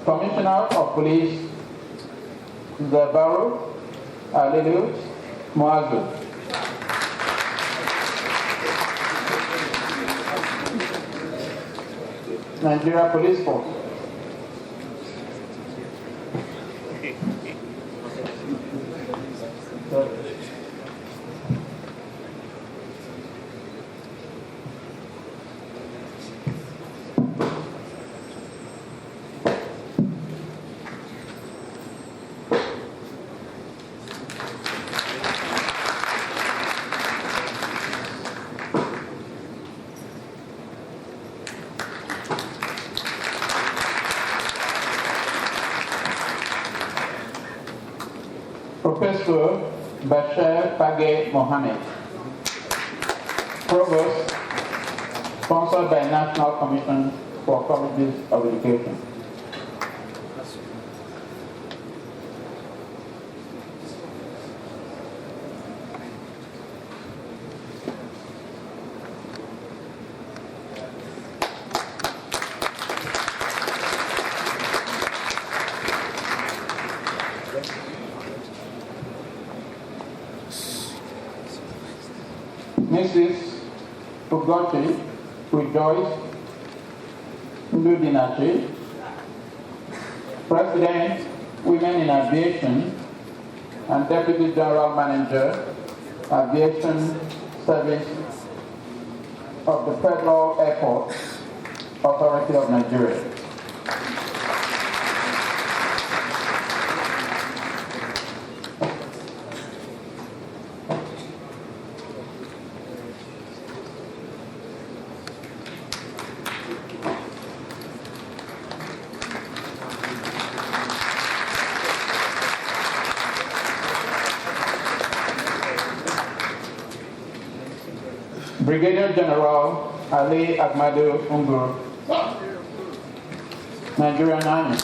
Commissioner of Police Zabaru Alilu Muazu. Nigeria Police Force. Professor Bashir Page Mohammed. Provost, sponsored by National Commission for Colleges of Education. Mrs. Ugochi Rejoice Ludinachi, President, Women in Aviation, and Deputy General Manager, Aviation Service of the Federal Airport Authority of Nigeria. Brigadier General Ali Ahmadu Ungur, Nigerian Army.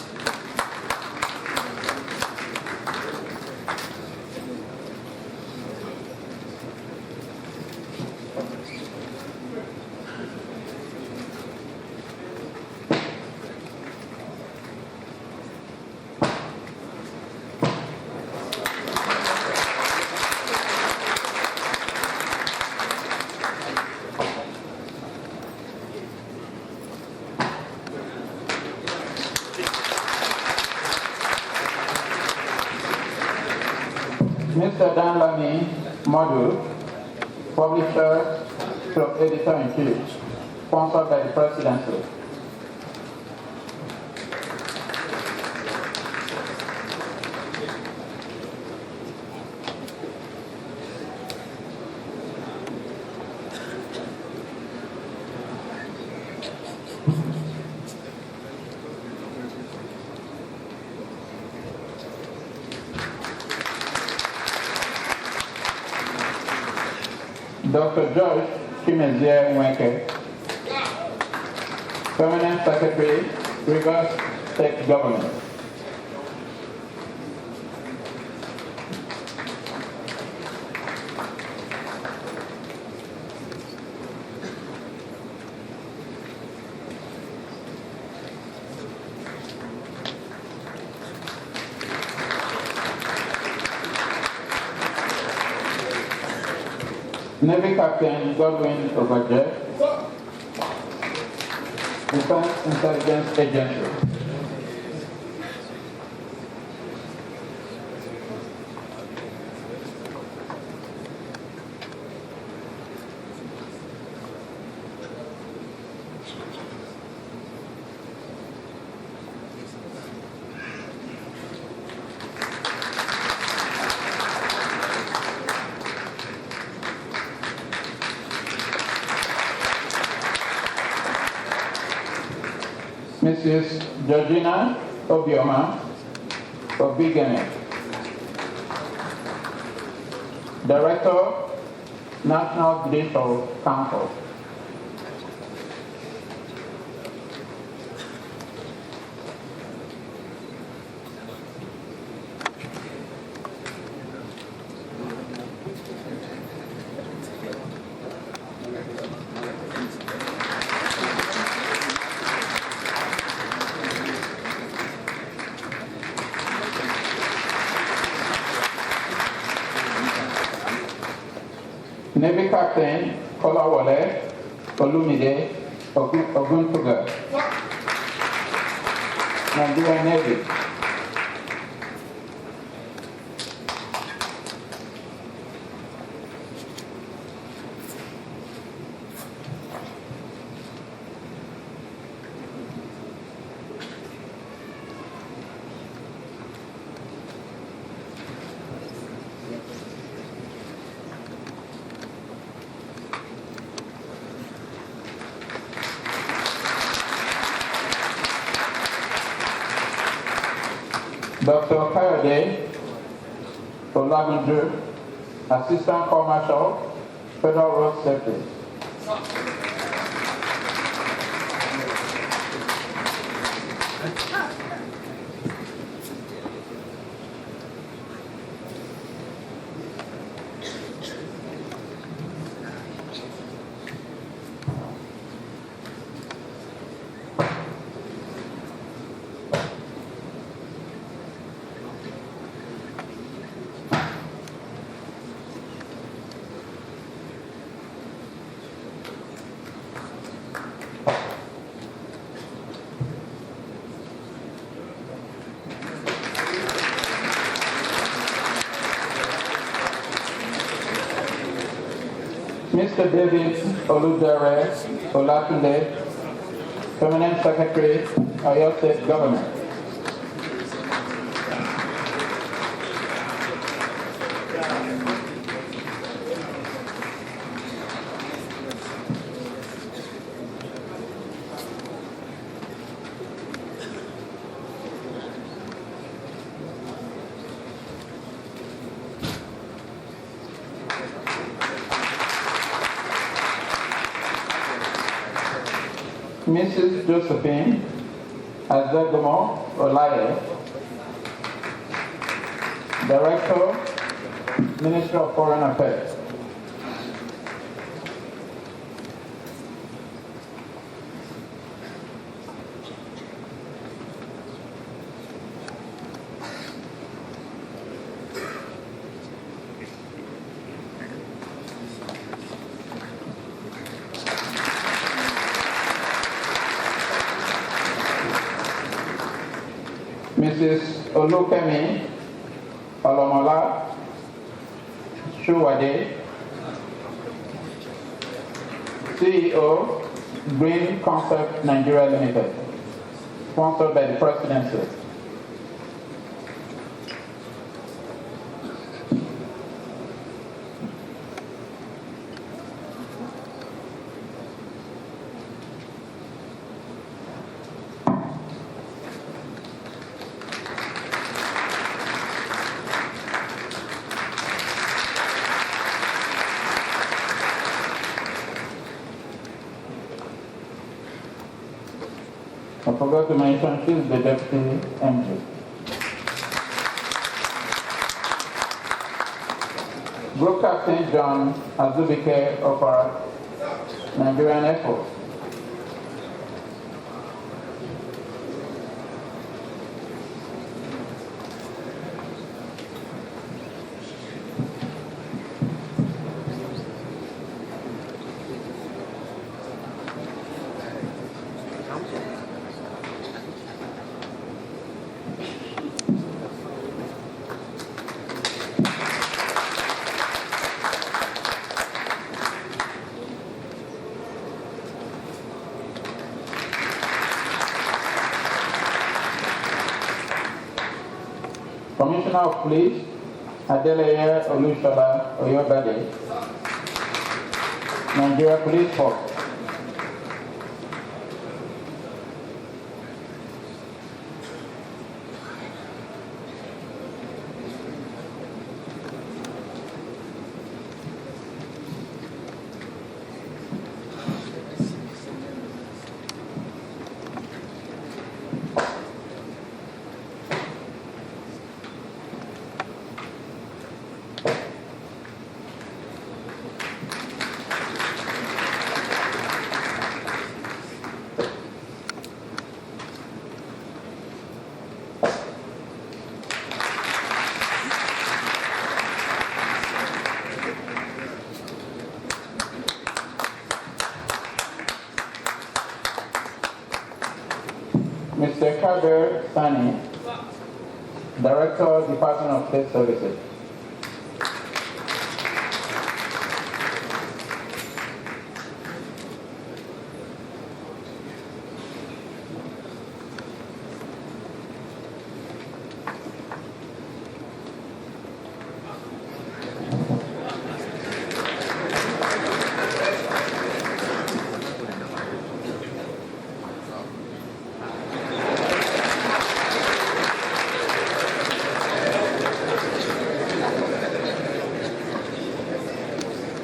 Mr. Dan Lamy Modu, Publisher / Editor-in-Chief, sponsored by the Presidency. Dr. George Chimezie Nweke, Permanent Secretary, Rivers State Government. Navy Captain Godwin Obaje, Defense Intelligence Agency. Mrs. Georgina Obioma Obigene, Director, National Judicial Council. Navy Captain Kolawole Olumide Ogunfuga, Nigerian Navy. Dr. Kayode Olagunju, Assistant Corps Marshal, Federal Road Safety. Mr. David Oludare Olatunde, Permanent Secretary, Oyo State Government. Mrs. Josephine Azegomo Olaye, Director, Ministry of Foreign Affairs. Mrs. Olukemi Olomola Shuwade, CEO, Green Concept Nigeria Limited, sponsored by the Presidency. I forgot to mention she's the Deputy MD. Group Captain John Azubike of our Nigerian Air Force. Commissioner of Police, Adeleye Olushola Oyobade, Nigeria Police Force. Mr. Kader Sani, Director, Department of State Services.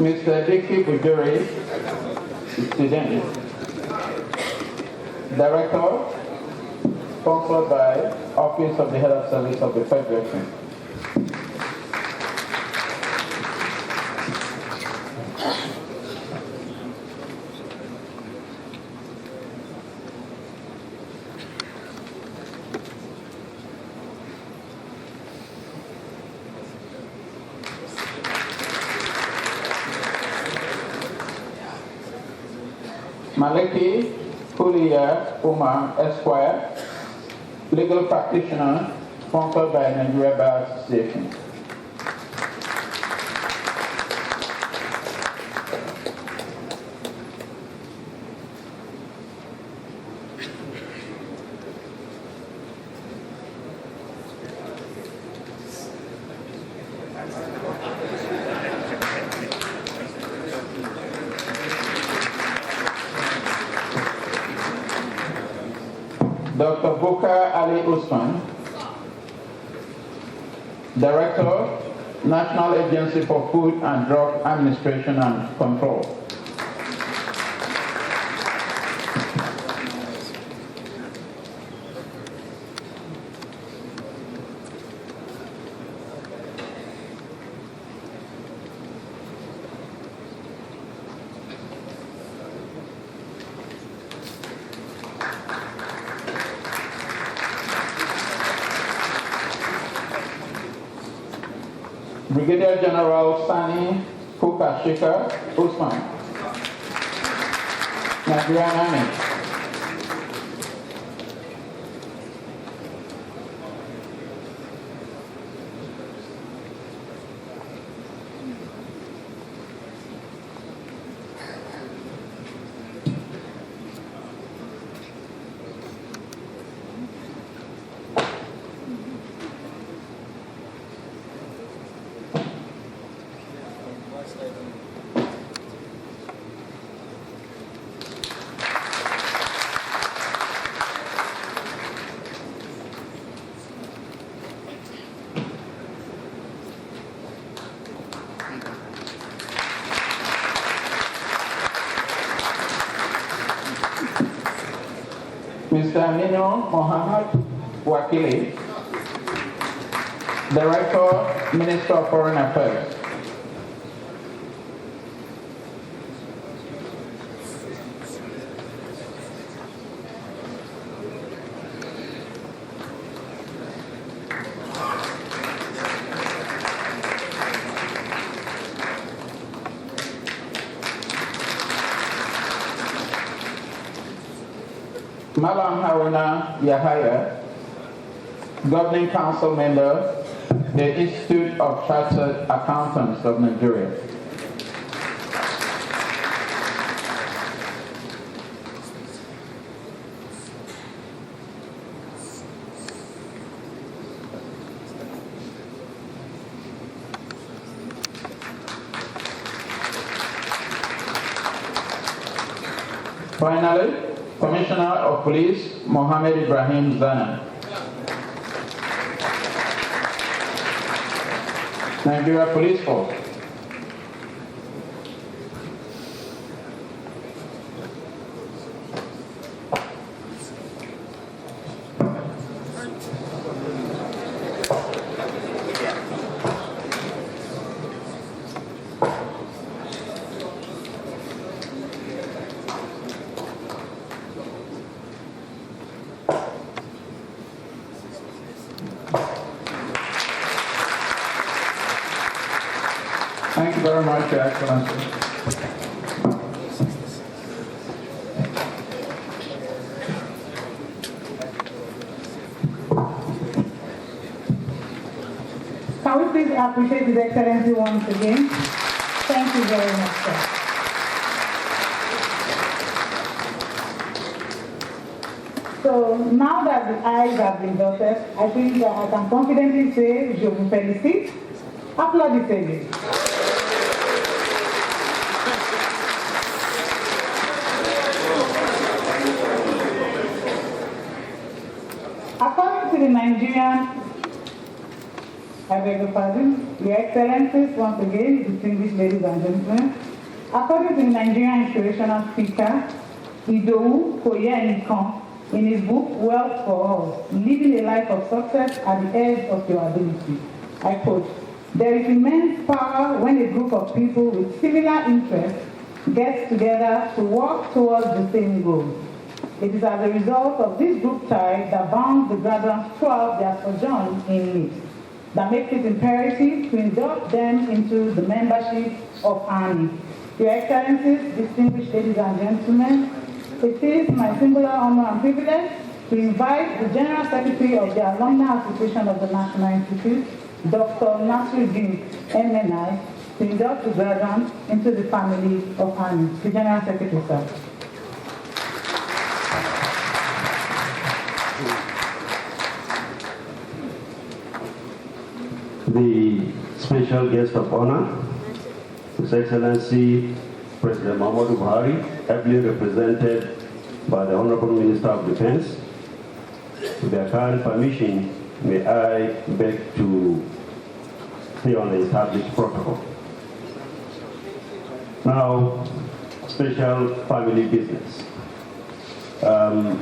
Mr. Dixie Bujuri, student. Director, sponsored by Office of the Head of Service of the Federation. Maliki Kuliya Umar Esquire, legal practitioner, sponsored by Nigeria Bar Association. Dr. Bukar Ali Usman, Director, National Agency for Food and Drug Administration and Control. Brigadier General Sani Kukashika Usman, Nigerian Army. Mr. Aminu Mohammed Wakili, Director, Minister of Foreign Affairs. Malam Haruna Yahaya, Governing Council Member, the Institute of Chartered Accountants of Nigeria. Finally, Commissioner of Police, Mohammed Ibrahim Zana. Nigeria Police Force. Thank you very much, Your Excellency. Can we please appreciate His Excellency once again? Thank you very much, sir. So now that the eyes have been dotted, I think that I can confidently say, je vous félicite. Applaudissez-les. According to the Nigerian I beg your pardon, Your Excellencies, once again, distinguished ladies and gentlemen. According to the Nigerian inspirational speaker, Idowu Koyenikan, in his book, Wealth for All, Living a Life of Success at the Edge of Your Ability, I quote, "There is immense power when a group of people with similar interests gets together to work towards the same goal. It is as a result of this group tie that bounds the graduates throughout their sojourn in NIPS that makes it imperative to induct them into the membership of ANI. Your Excellencies, distinguished ladies and gentlemen, it is my singular honor and privilege to invite the General Secretary of the Alumni Association of the National Institute, Dr. Nasruddin MNI, to induct the graduates into the family of ANI. The General Secretary, sir. The special guest of honor, His Excellency President Muhammadu Buhari, ably represented by the Honorable Minister of Defense. With their kind permission, may I beg to stay on the established protocol. Now, special family business. I'm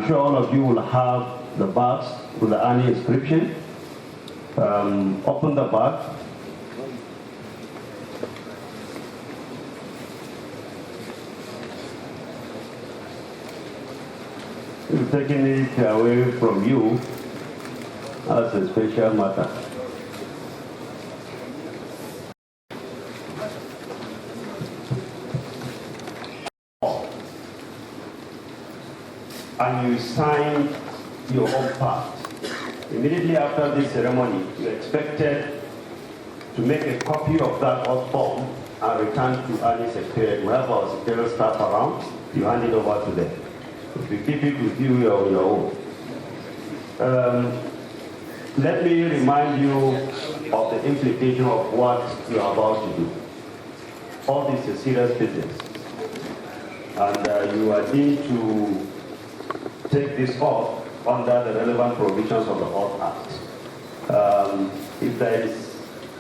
sure all of you will have the bags with the ANI inscription. Open the bag. We've taken it away from you as a special matter. And you sign your own part. Immediately after this ceremony, you're expected to make a copy of that oath form and return to ANI Secretariat. We have our secretarial staff around, you hand it over to them. If you keep it with you, you're on your own. Let me remind you of the implication of what you're about to do. All this is serious business. And you are deemed to take this oath under the relevant provisions of the Oath Act. If there is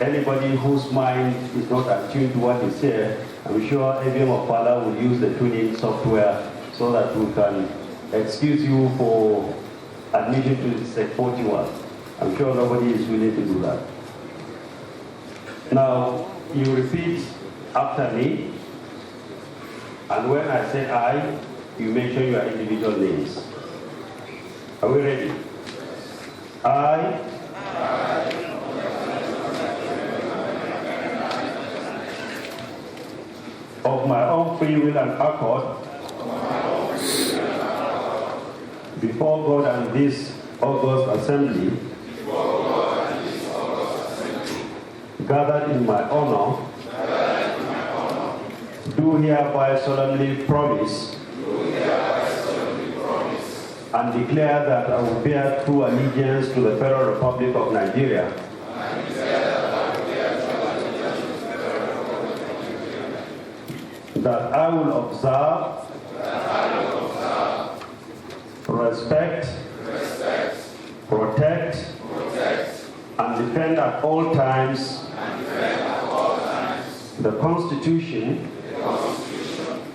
anybody whose mind is not attuned to what is here, I'm sure ABM of Father will use the tuning software so that we can excuse you for admission to Sec 41. I'm sure nobody is willing to do that. Now, you repeat after me, and when I say I, you mention your individual names. Are we ready? I of my own free will and accord, before God and this august assembly, gathered in my honor, do hereby solemnly promise and declare that I will bear true allegiance to the Federal Republic of Nigeria that I will observe, respect, protect, and defend at all times the Constitution,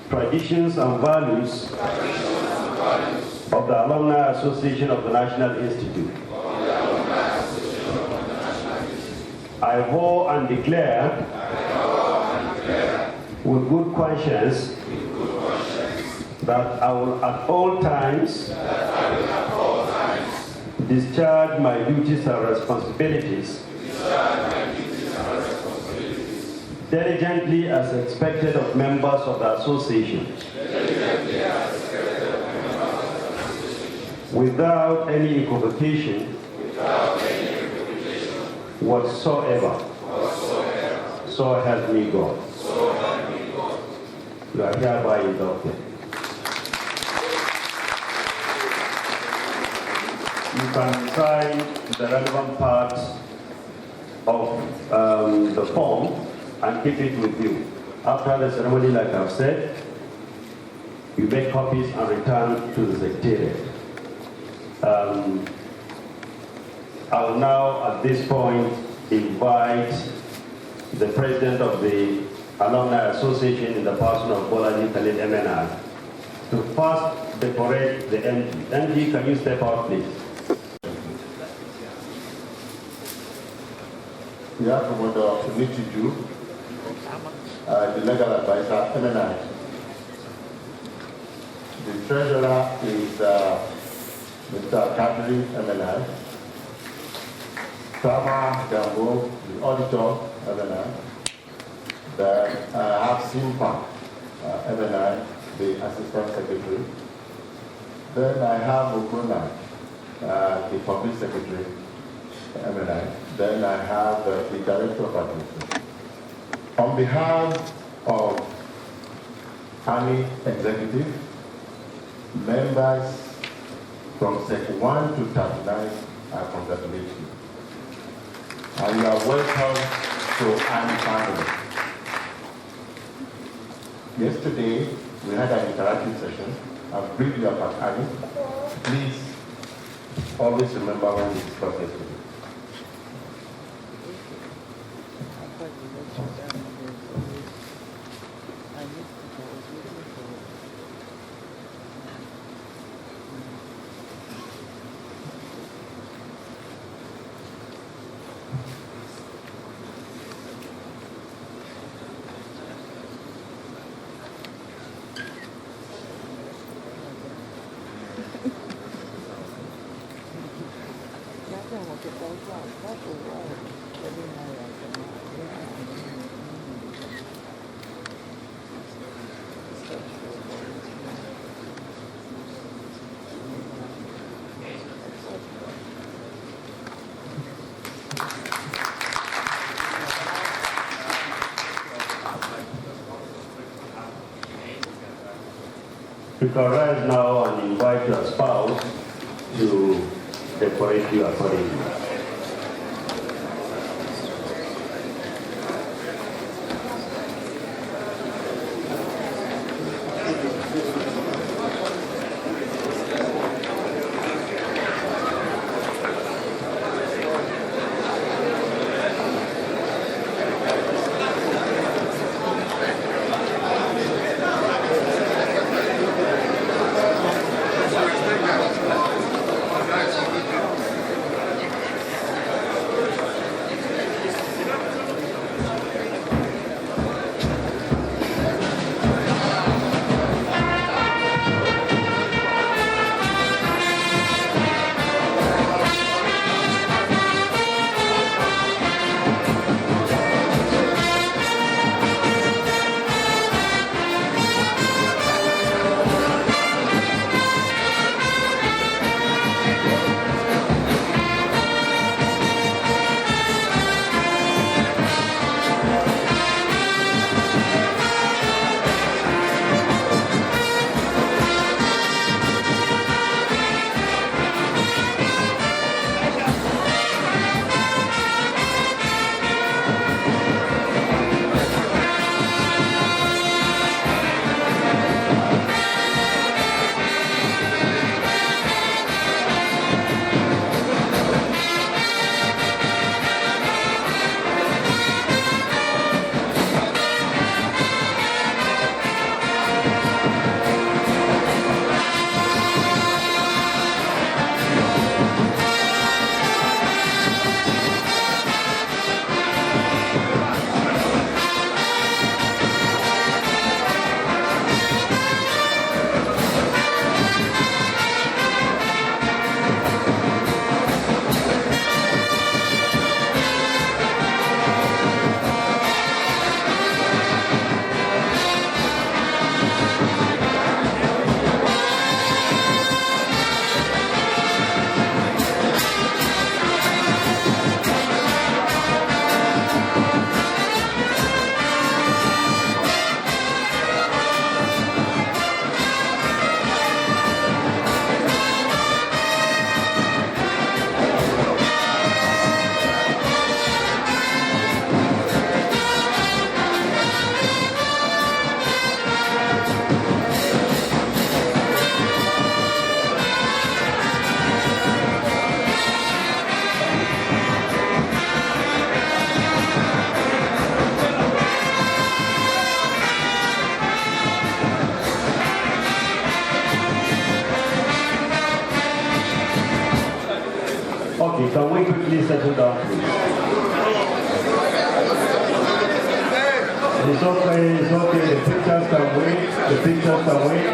traditions and values of the Alumni Association of the National Institute. I vow and declare with good conscience that I will at all times discharge my duties and responsibilities diligently as expected of members of the association, without any equivocation whatsoever. So help me God. You are hereby inducted. You can sign the relevant parts of the form and keep it with you. After the ceremony, like I've said, you make copies and return to the secretariat. I will now, at this point, invite the president of the Alumni Association in the person of Bolaji Khalid MNR to first decorate the MG. MG, can you step out, please? We have the honor to meet you, the legal advisor, MNI. The treasurer is Mr. Kadri, MNI. Tama Gambo, the auditor, MNI. Then I have Simpa, MNI, the assistant secretary. Then I have Okuna, the public secretary, MNI. Then I have the director of administration. On behalf of Army Executive, members from Sec 1 to 39, I congratulate you. And you are welcome to Army family. Yesterday, we had an interactive session. I've briefed you about Army. Please always remember when we discuss this with you. You can rise now and invite your spouse to decorate you accordingly. okay. Can we quickly settle down, please? It's okay, it's okay. The pictures can wait. The pictures can wait.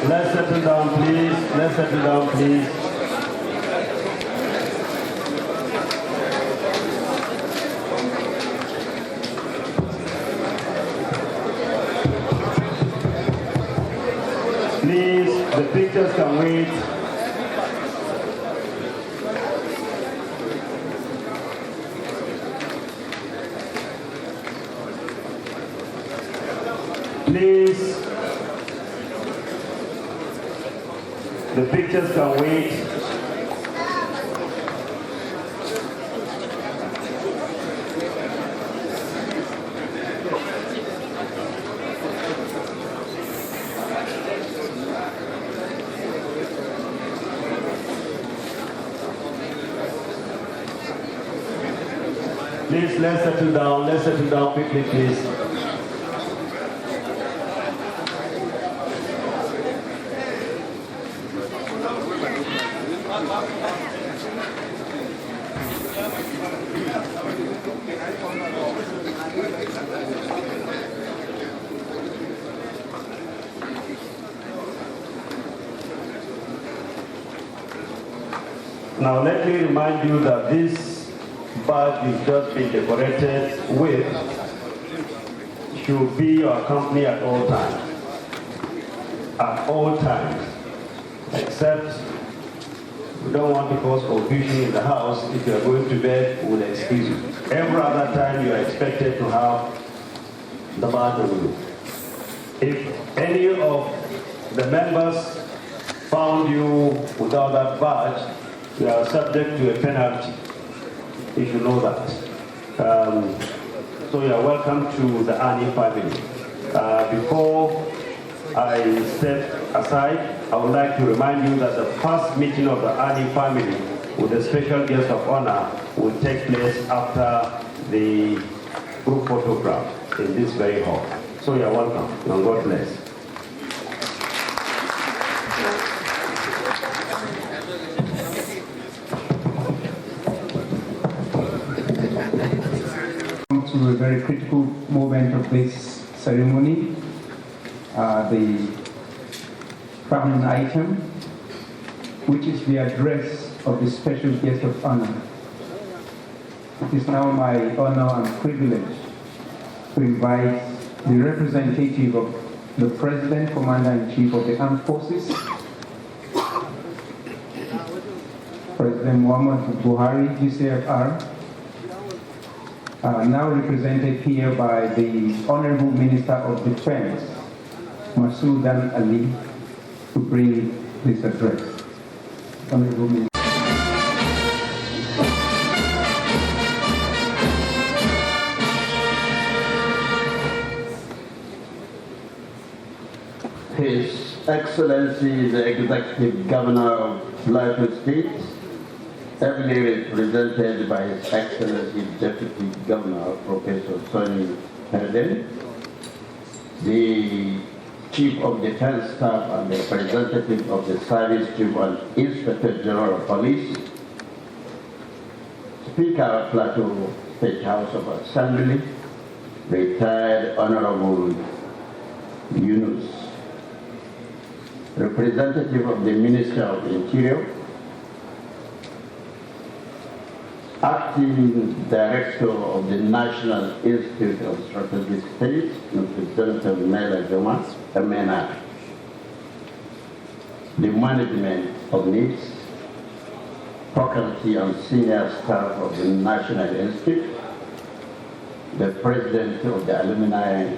Let's settle down, please. Let's settle down, please. Please, the pictures can wait. Please, the pictures can wait. Please, let's settle down. Let's settle down quickly, please. Now let me remind you that this badge you've just been decorated with should be your company at all times. At all times. Except we don't want to cause confusion in the house. If you are going to bed, we'll excuse you. Every other time you are expected to have the badge on you. If any of the members found you without that badge, you are subject to a penalty. You should know that. So you are welcome to the Ani family. Before I step aside, I would like to remind you that the first meeting of the Ani family with a special guest of honor will take place after the group photograph in this very hall. So you are welcome, and God bless. To a very critical moment of this ceremony, the crowning item, which is the address of the special guest of honor. It is now my honor and privilege to invite the representative of the President, Commander-in-Chief of the Armed Forces, President Muhammadu Buhari, GCFR, now represented here by the Honorable Minister of Defense, Masoudan Ali, to bring this address. Honorable Minister. His Excellency, the Executive Governor of Plateau State, heavily represented by His Excellency Deputy Governor Professor Tony Herden, the Chief of Defense Staff and the representative of the Service Chief and Inspector General of Police, Speaker of Plateau State House of Assembly, retired Honorable Yunus, representative of the Minister of the Interior, Acting Director of the National Institute of Strategic Studies, Representative Mela Joma, MENA, the management of NIPS, faculty and senior staff of the National Institute, the President of the Alumni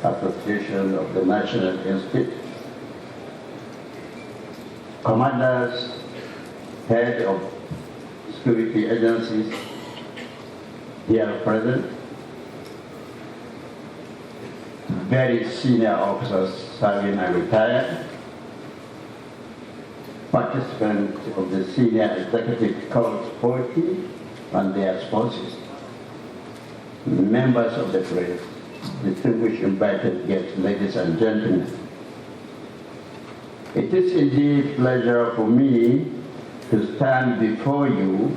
Association of the National Institute, commanders, head of security agencies here present, very senior officers serving and retired, participants of the Senior Executive Committee and their sponsors, members of the press, distinguished invited guests, ladies and gentlemen. It is indeed a pleasure for me to stand before you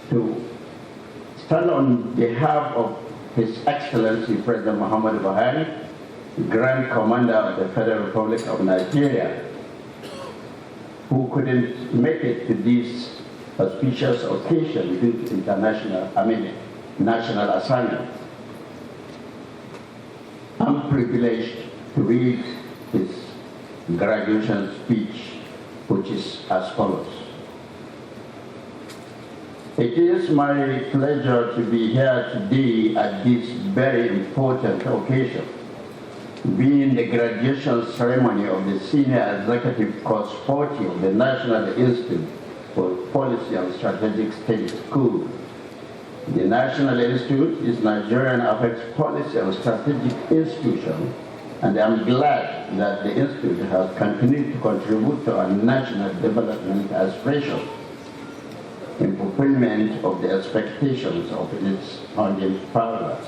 to stand on behalf of His Excellency President Muhammadu Buhari, Grand Commander of the Federal Republic of Nigeria, who couldn't make it to this auspicious occasion due to national assignment. I'm privileged to read his graduation speech, which is as follows. It is my pleasure to be here today at this very important occasion, being the graduation ceremony of the Senior Executive Course 40 of the National Institute for Policy and Strategic Studies School. The National Institute is Nigerian Affairs Policy and Strategic Institution, and I'm glad that the Institute has continued to contribute to our national development aspirations in fulfillment of the expectations of its founding fathers.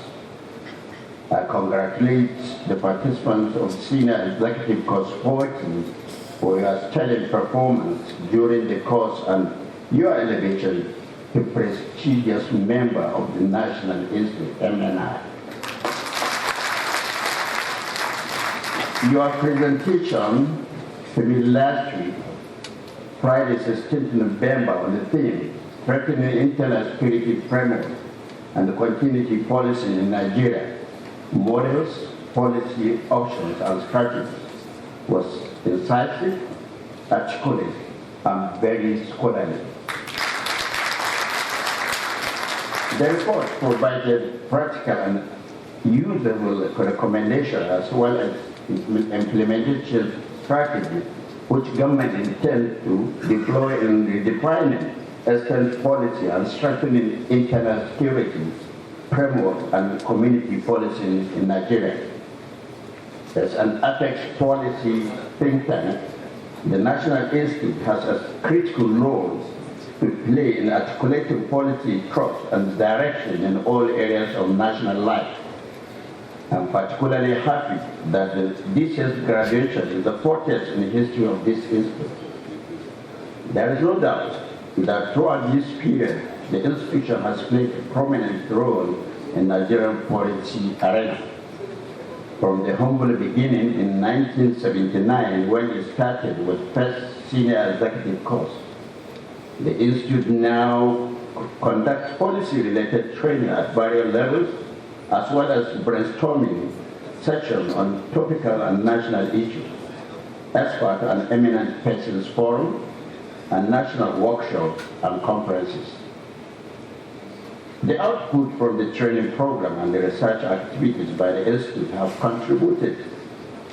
I congratulate the participants of Senior Executive Course 40 for your stellar performance during the course and your elevation to prestigious member of the National Institute, MNI. Your presentation to me last week, Friday 16th November, on the theme, Strengthening Internal Security Framework and the Continuity Policy in Nigeria, Models, Policy, Options, and Strategies, was incisive, articulate, and very scholarly. The report provided practical and usable recommendations as well as implementation strategies which government intends to deploy in redefining external policy and strengthening internal security framework and community policy in Nigeria. As an ethics policy think tank, the National Institute has a critical role to play in articulating policy trust and direction in all areas of national life. I'm particularly happy that this year's graduation is the 40th in the history of this institute. There is no doubt that throughout this period, the institution has played a prominent role in Nigerian policy arena. From the humble beginning in 1979, when it started with first senior executive course, the institute now conducts policy-related training at various levels, as well as brainstorming sessions on topical and national issues, expert and eminent persons forum, and national workshops and conferences. The output from the training program and the research activities by the Institute have contributed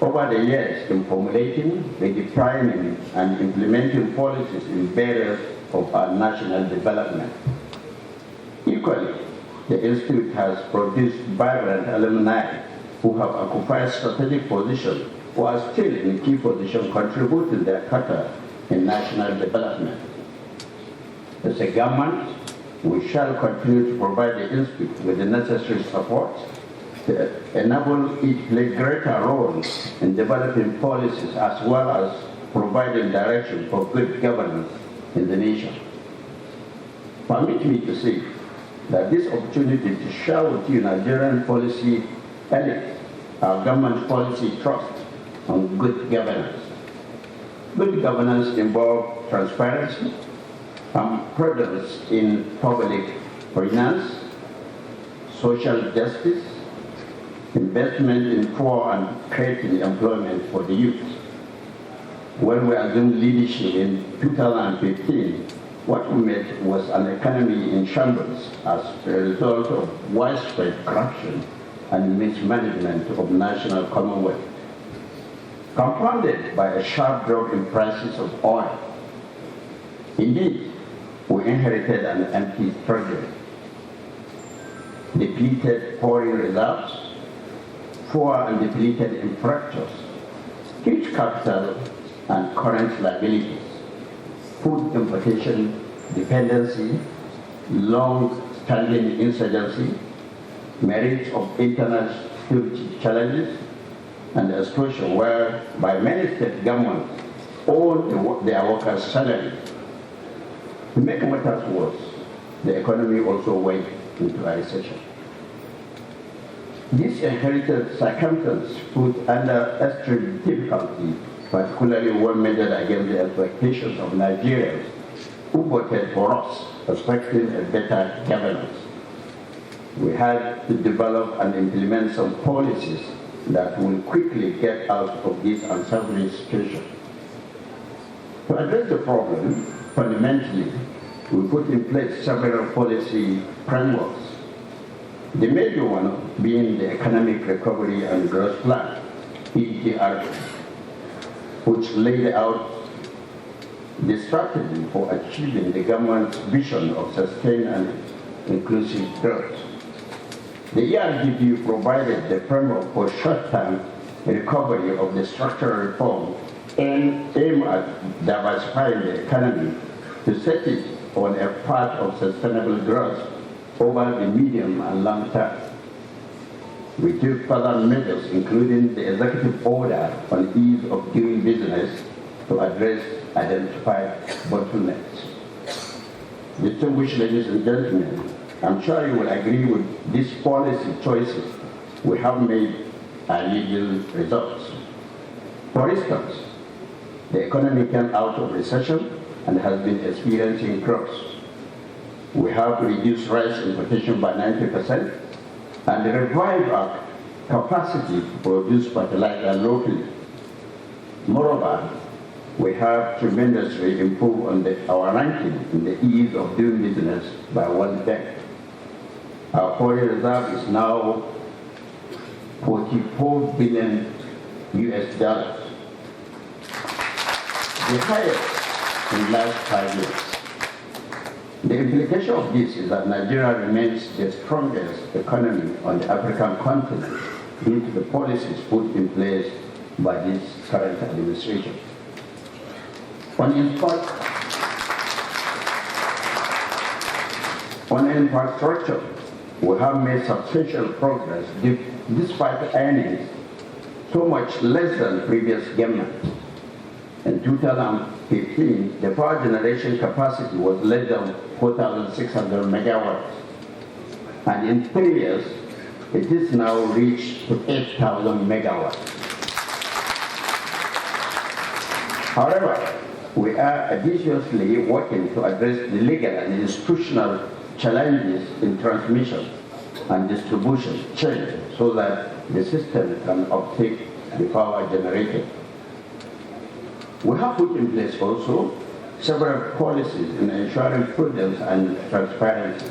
over the years in formulating, redefining, and implementing policies in various of our national development. Equally, the Institute has produced vibrant alumni who have occupied strategic positions who are still in key positions contributing their quota in national development. As a government, we shall continue to provide the Institute with the necessary support to enable it to play greater roles in developing policies as well as providing direction for good governance in the nation. Permit me to say that this opportunity to share with you Nigerian policy elite, our government policy trust on good governance. Good governance involves transparency and prudence in public finance, social justice, investment in poor and creating employment for the youth. When we assumed leadership in 2015, what we met was an economy in shambles as a result of widespread corruption and mismanagement of national commonwealth, compounded by a sharp drop in prices of oil. Indeed, we inherited an empty treasury, depleted foreign reserves, poor and depleted infrastructures, huge capital and current liabilities, food importation dependency, long-standing insurgency, merits of internal security challenges, and a situation whereby many state governments own their workers' salary. To make matters worse, the economy also went into a recession. This inherited circumstance put under extreme difficulty, particularly when measured against the expectations of Nigerians who voted for us, expecting a better governance. We had to develop and implement some policies that will quickly get out of this uncertain situation. To address the problem, fundamentally, we put in place several policy frameworks. The major one being the Economic Recovery and Growth Plan, EGR, which laid out the strategy for achieving the government's vision of sustained and inclusive growth. The ERGP provided the framework for short-term recovery of the structural reform and aim at diversifying the economy to set it on a path of sustainable growth over the medium and long term. We took further measures, including the executive order on ease of doing business to address identified bottlenecks. Distinguished ladies and gentlemen, I'm sure you will agree with these policy choices we have made are legal results. For instance, the economy came out of recession and has been experiencing growth. We have reduced rice importation by 90% and revived our capacity to produce fertilizer locally. Moreover, we have tremendously improved on our ranking in the ease of doing business by World Bank. Our foreign reserve is now $44 billion, the highest in the last 5 years. The implication of this is that Nigeria remains the strongest economy on the African continent due to the policies put in place by this current administration. On infrastructure, we have made substantial progress despite earnings so much less than previous government. In 2015, the power generation capacity was less than 4,600 megawatts. And in 3 years, it is now reached to 8,000 megawatts. However, we are assiduously working to address the legal and institutional challenges in transmission and distribution chain so that the system can uptake the power generated. We have put in place also several policies in ensuring prudence and transparency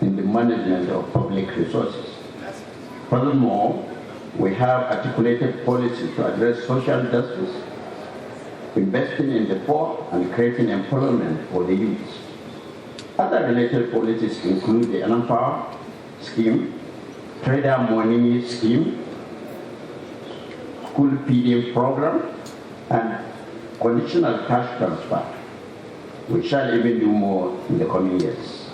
in the management of public resources. Furthermore, we have articulated policies to address social justice, investing in the poor and creating employment for the youth. Other related policies include the Empower scheme, trader money scheme, school feeding program, and conditional cash transfer. We shall even do more in the coming years.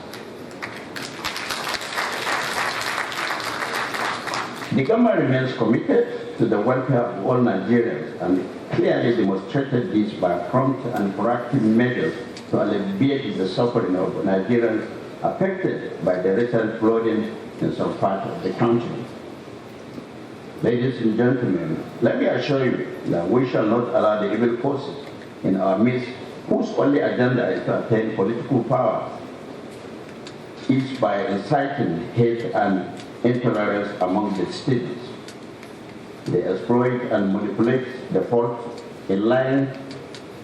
The government remains committed to the welfare of all Nigerians and clearly demonstrated this by prompt and proactive measures to alleviate the suffering of Nigerians affected by the recent flooding in some parts of the country. Ladies and gentlemen, let me assure you that we shall not allow the evil forces in our midst whose only agenda is to attain political power, each by inciting hate and intolerance among the citizens. They exploit and manipulate the fault in line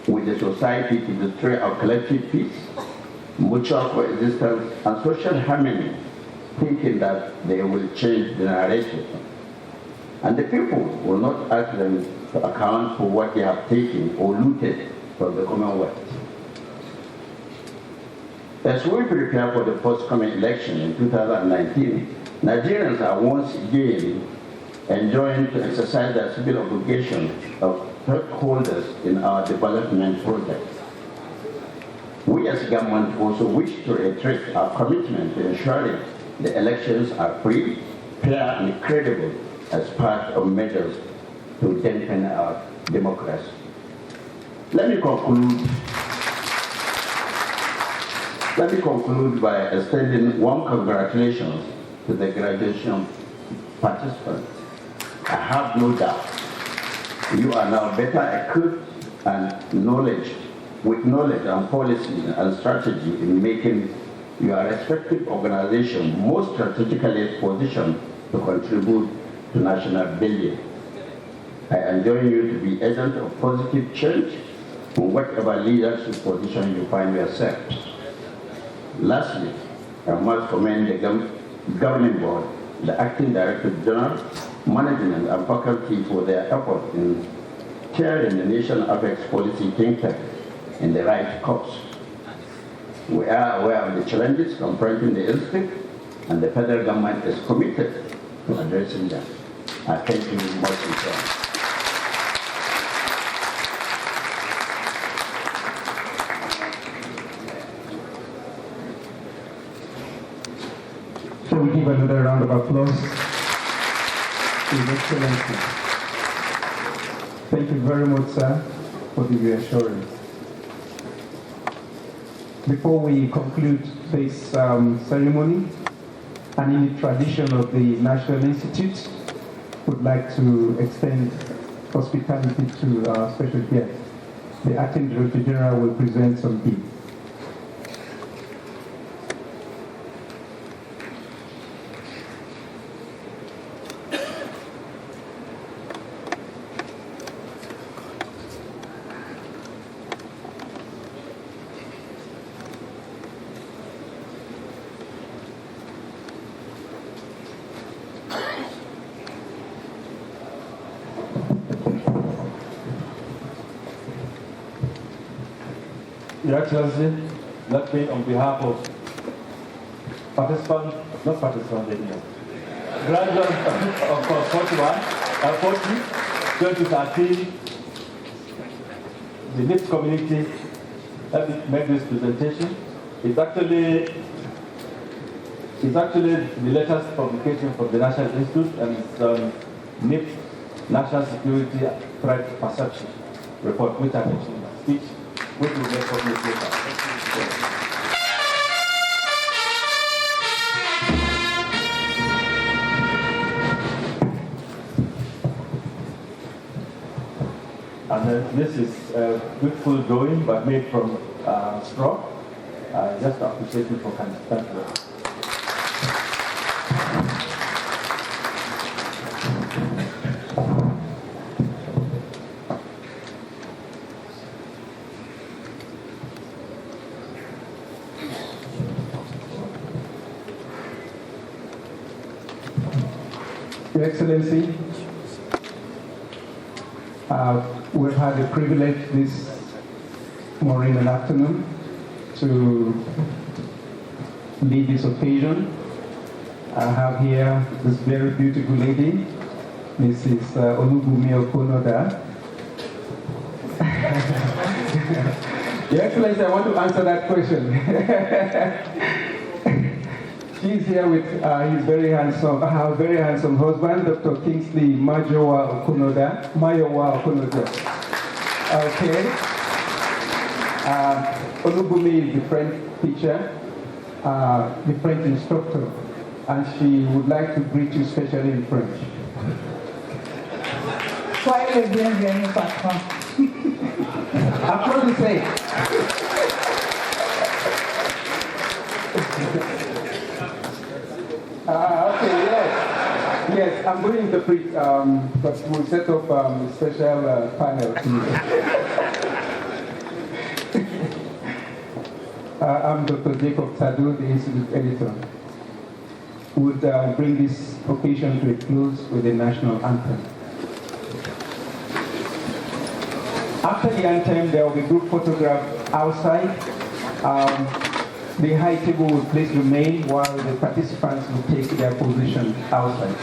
with the society to destroy our collective peace, mutual coexistence, and social harmony, thinking that they will change the narrative. And the people will not ask them to account for what they have taken or looted from the Commonwealth. As we prepare for the forthcoming election in 2019, Nigerians are once again enjoined to exercise their civil obligation of stakeholders in our development projects. We as government also wish to reiterate our commitment to ensuring the elections are free, fair, and credible as part of measures to dampen our democracy. Let me conclude by extending warm congratulations to the graduation participants. I have no doubt you are now better equipped and with knowledge and policy and strategy in making your respective organization more strategically positioned to contribute to national building. I enjoin you to be agents of positive change in whatever leadership position you find yourself. Lastly, I must commend the governing board, the acting director general, management, and faculty for their effort in steering the nation affairs policy think tank in the right course. We are aware of the challenges confronting the institute, and the federal government is committed to addressing them. I thank you most sincerely. Shall we give another round of applause to His Excellency? Thank you very much, sir, for the reassurance. Before we conclude this ceremony, and in the tradition of the National Institute, would like to extend hospitality to our special guest. The Acting Director General will present some gifts. Your Excellency, let me, on behalf of participants, not participants anymore, graduates of course 40, 2013, the NIPS community, let me make this presentation. It's actually the latest publication from the National Institute, and it's NIPS National Security Threat Perception Report, which I mentioned in my speech, which will make public later. And then this is a beautiful drawing, but made from straw. I just appreciate you for coming. Thank you. Your Excellency, we've had the privilege this morning and afternoon to lead this occasion. I have here this very beautiful lady, Mrs. Olubumi Okonoda. Your Excellency, I want to answer that question. She's here with her very handsome husband, Dr. Kingsley Mayowa Okonoda. Okay. Olubumi is the French teacher, the French instructor, and she would like to greet you specially in French. Soyez le bienvenu, patron. Applaudissez. Okay, yes. Yes, I'm going to interpret, but we'll set up a special panel. I'm Dr. Jacob Tadu, the Institute editor. Would bring this occasion to a close with the national anthem. After the anthem, there will be group photograph outside. The high table will please remain while the participants will take their position outside.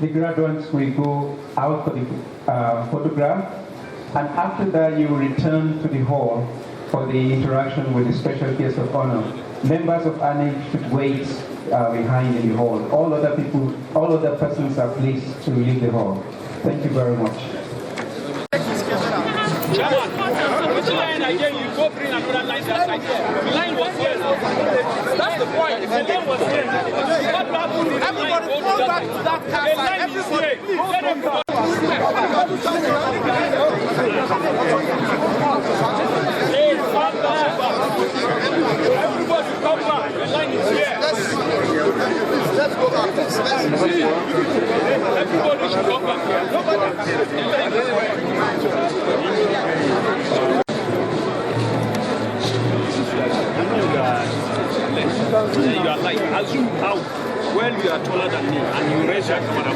the graduates will go out for the photograph, and after that you will return to the hall for the interaction with the special guest of honor. Members of ANIC should wait behind in the hall. All other persons are pleased to leave the hall. Thank you very much. Which line again? You go bring another line that side. The line was here. That's the point. If the line was here, what happened? Everybody go back to that car. The line is here. Let them go. Hey, come back. Everybody come back. The line is here. Let's go back. Everybody should come back here. Nobody. You are like, assume how well you are taller than me, and you raise your camera.